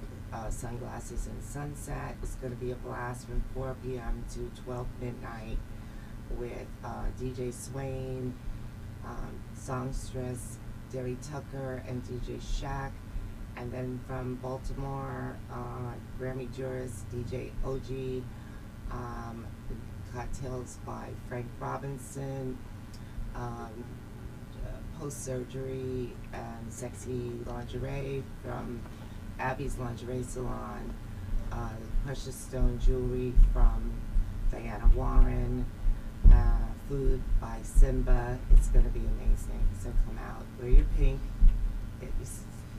Sunglasses, and Sunset. It's going to be a blast from 4 p.m. to 12 midnight with DJ Swain, Songstress, Derry Tucker, and DJ Shack. And then from Baltimore, Grammy jurist DJ OG, cocktails by Frank Robinson, post-surgery and sexy lingerie from Abby's Lingerie Salon, precious stone jewelry from Diana Warren, food by Simba. It's going to be amazing, so come out, wear your pink, get your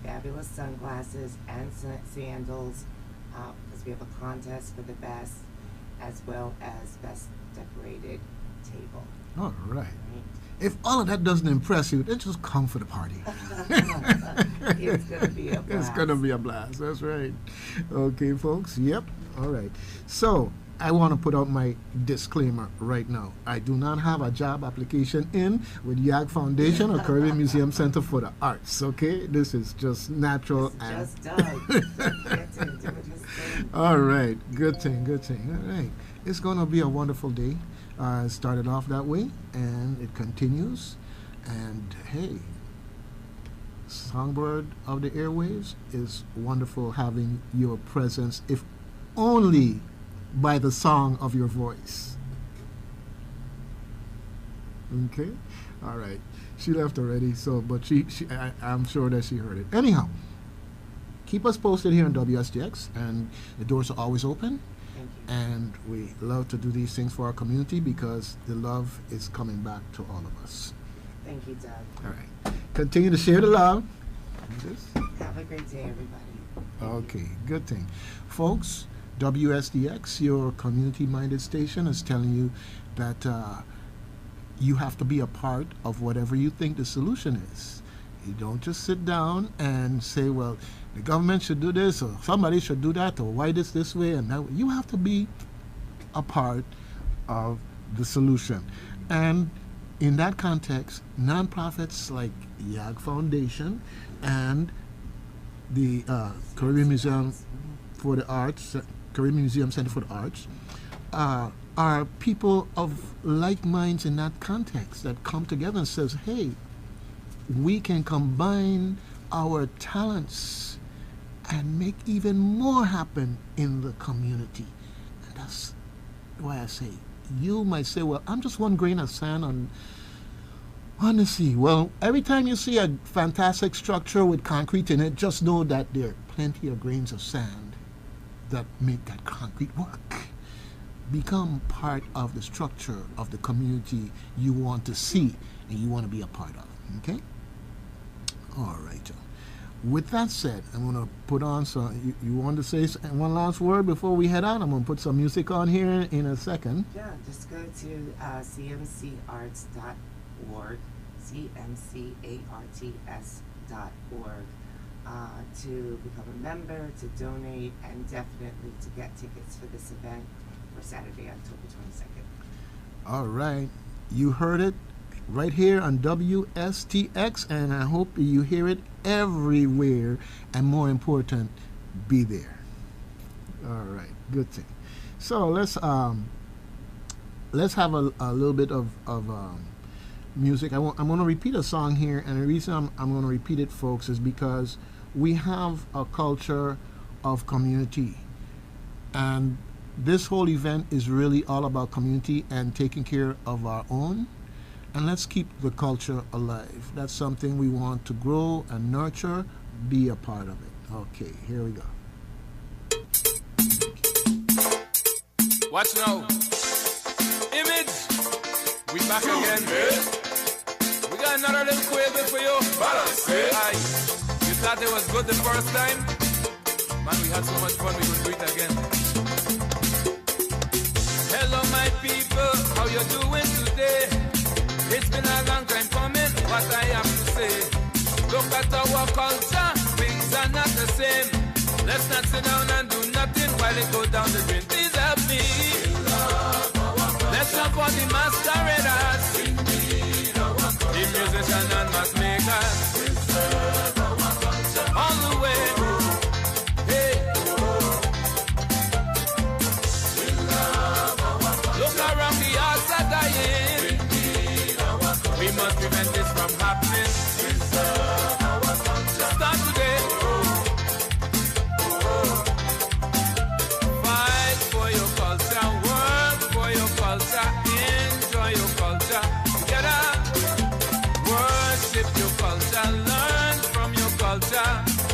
fabulous sunglasses and sandals, because we have a contest for the best, as well as best decorated table. All right. If all of that doesn't impress you, then just come for the party. It's going to be a blast. It's going to be a blast. That's right. Okay, folks. Yep. All right. So I want to put out my disclaimer right now. I do not have a job application in with YAG Foundation or Caribbean Museum Center for the Arts. Okay, this is just natural. This is just Doug. All right. Good thing. Good thing. All right. It's going to be a wonderful day. It started off that way, and it continues. And hey, Songbird of the Airwaves, is wonderful having your presence, if only by the song of your voice. Okay? All right. She left already, so, but I'm sure that she heard it. Anyhow, keep us posted here on WSTX, and the doors are always open. And we love to do these things for our community because the love is coming back to all of us. Thank you, Doug. All right. Continue to share the love. Have a great day, everybody. Okay, good thing. Folks, WSTX, your community-minded station, is telling you that you have to be a part of whatever you think the solution is. You don't just sit down and say, well, the government should do this, or somebody should do that, or why this way and that way. You have to be a part of the solution. And in that context, nonprofits like YAG Foundation and the Caribbean Museum for the Arts, Caribbean Museum Center for the Arts, are people of like minds in that context that come together and says, hey, we can combine our talents and make even more happen in the community. And that's why I say, you might say, well, I'm just one grain of sand on the sea. Well, every time you see a fantastic structure with concrete in it, just know that there are plenty of grains of sand that make that concrete work. Become part of the structure of the community you want to see and you want to be a part of. Okay? All right, Joe. With that said, I'm going to put on some. You want to say one last word before we head out? I'm going to put some music on here in a second. Yeah, just go to cmcarts.org, cmcarts.org, to become a member, to donate, and definitely to get tickets for this event for Saturday, October 22nd. All right. You heard it right here on WSTX, and I hope you hear it everywhere, and more important, be there. All right, good thing. So let's have a little bit of music. I'm going to repeat a song here, and the reason I'm going to repeat it, folks, is because we have a culture of community, and this whole event is really all about community and taking care of our own. And let's keep the culture alive. That's something we want to grow and nurture, be a part of it. Okay, here we go. Watch now. Image. We back again. We got another little quiz for you. Balance it. Aye. You thought it was good the first time? Man, we had so much fun we could do it again. Hello, my people. How you doing today? It's been a long time coming, what I have to say. Look at our culture, things are not the same. Let's not sit down and do nothing while it go down the drain. Please help me. Let's not for the masqueraders, the musician and mass makers. All the way. Hey. Look around, the hearts are dying. We must prevent this happening. Preserve our culture. Start today. Fight for your culture, work for your culture, enjoy your culture. Together, worship your culture, learn from your culture,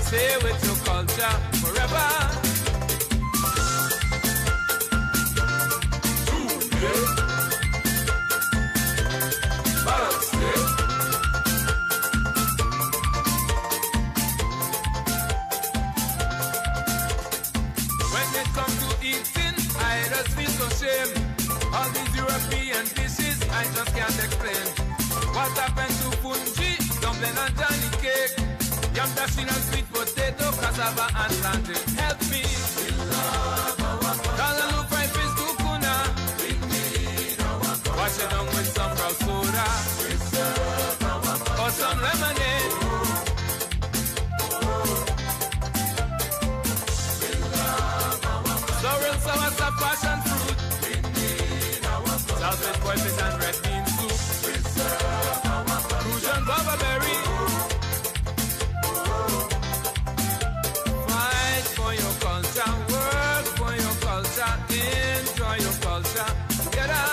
stay with your culture forever. All these European dishes, I just can't explain. What happened to fungi, dumpling and Johnny cake? Yam dashing and sweet potato, cassava and plantain. Help me. We love our culture. Callaloo fried fish to kuna. We need our culture. Wash it down with some brown soda. Preserve our culture. Or some lemonade. We love our culture. Sorrel, sour, sap, passion fruit. Salted boiled fish and red bean soup. Preserve our culture. Crucian guava berry. Fight for your culture, work for your culture, enjoy your culture. Together,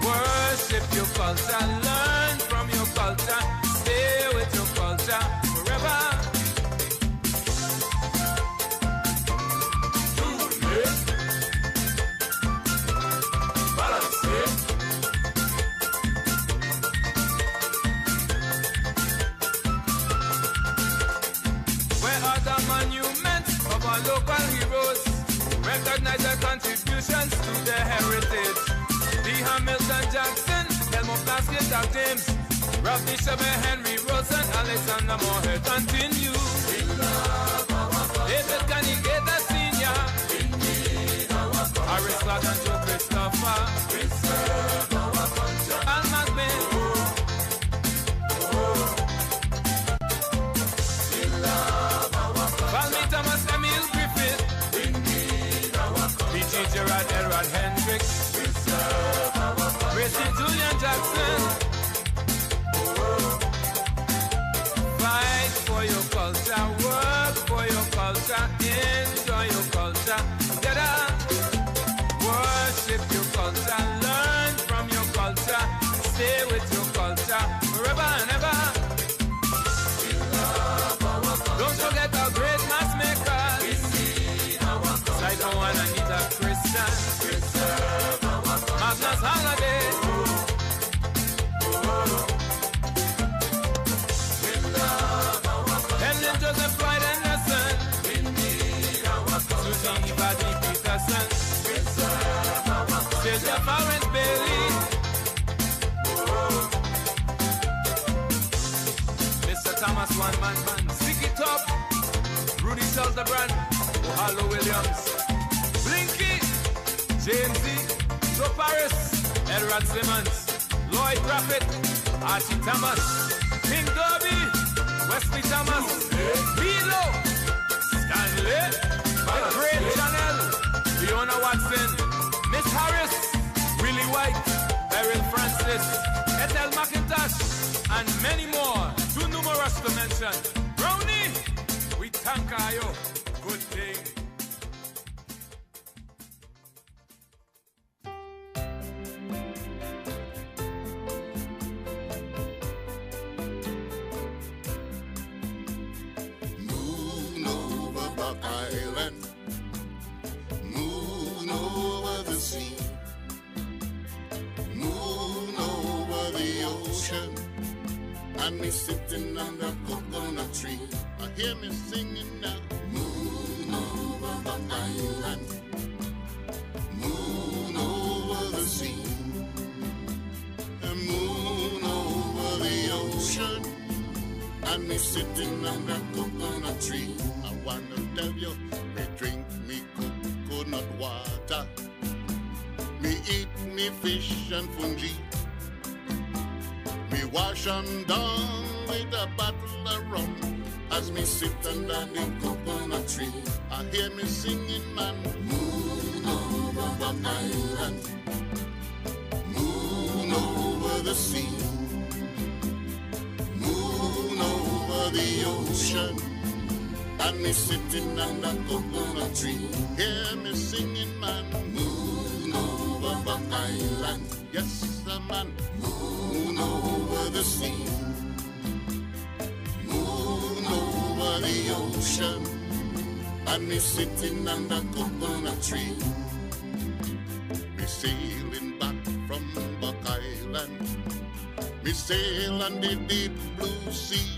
worship your culture, learn from your culture, stay with your culture forever. Local heroes recognize their contributions to their heritage. The Hamilton Jackson, Elmo Plaskett, Doc James, Ralph Bishop, Henry Rosen, Alexander Moorhead. Continue. We love our culture. David Canigata Sr. We need our culture. Harris Clark and Joe Christopher. Preserve our culture. Al McBain. We love our culture. Valmy Thomas, Emil Griffith. We need our culture. B.G. Gerard, Elrod Hendricks. Preserve our culture. Gracie Julian Jackson. Fight for your culture, work for your culture, enjoy your culture. Together, worship your culture, learn from your culture, stay with your culture forever and ever. We love our culture. Don't forget our great mass makers. We need our culture. Psycho and Anita Christian. Preserve our culture. Magnus Holiday. Helen Joseph Floyd Anderson. We need our culture. Susie Ibadi Peterson. Preserve our culture. Sylvia Florence Bailey. Mr. Thomas One Man Man. Sticky Top. Rudy Shelterbrand. Ohalo Williams. Blinky. James Z. Joe Paris. Edward Simmons. Lloyd Prophet. Archie Thomas. King Derby. Wesley Thomas, Milo, Stanley, the great Chanel, Fiona Watson, Miss Harris, Willie White, Beryl Francis, Ethel McIntosh, and many more, too numerous to mention. Brownie, we thank you. Good thing. Island, moon over the sea, moon over the ocean, and me sitting under a coconut tree. I hear me singing now. Moon over the island, moon over the sea, and moon over the ocean, and me sitting under a coconut tree. I wanna tell you, me drink me coconut water, me eat me fish and fungi, me wash 'em down with a bottle of rum, as me sit under the coconut tree. I hear me singing, man. Moon over the island, moon over the sea, the ocean, and me sitting under coconut tree. Hear me singing, man, moon over Buck Island. Yes, man, moon over the sea, moon over the ocean, and me sitting under coconut tree. Me sailing back from Buck Island, me sail on the deep blue sea.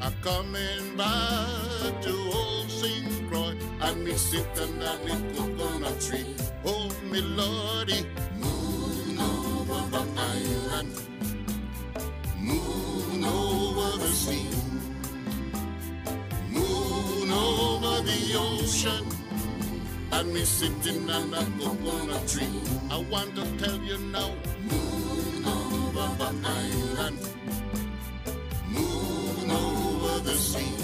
I'm coming back to old St. Croix, and me sit under the coconut tree. Oh, me lordy, moon over Buck Island, moon over the sea, moon over the ocean, and me sitting on a coconut tree. I want to tell you now, moon over Buck Island, moon over the sea,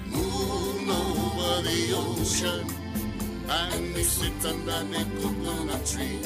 moon over the ocean, and me sit under the coconut tree.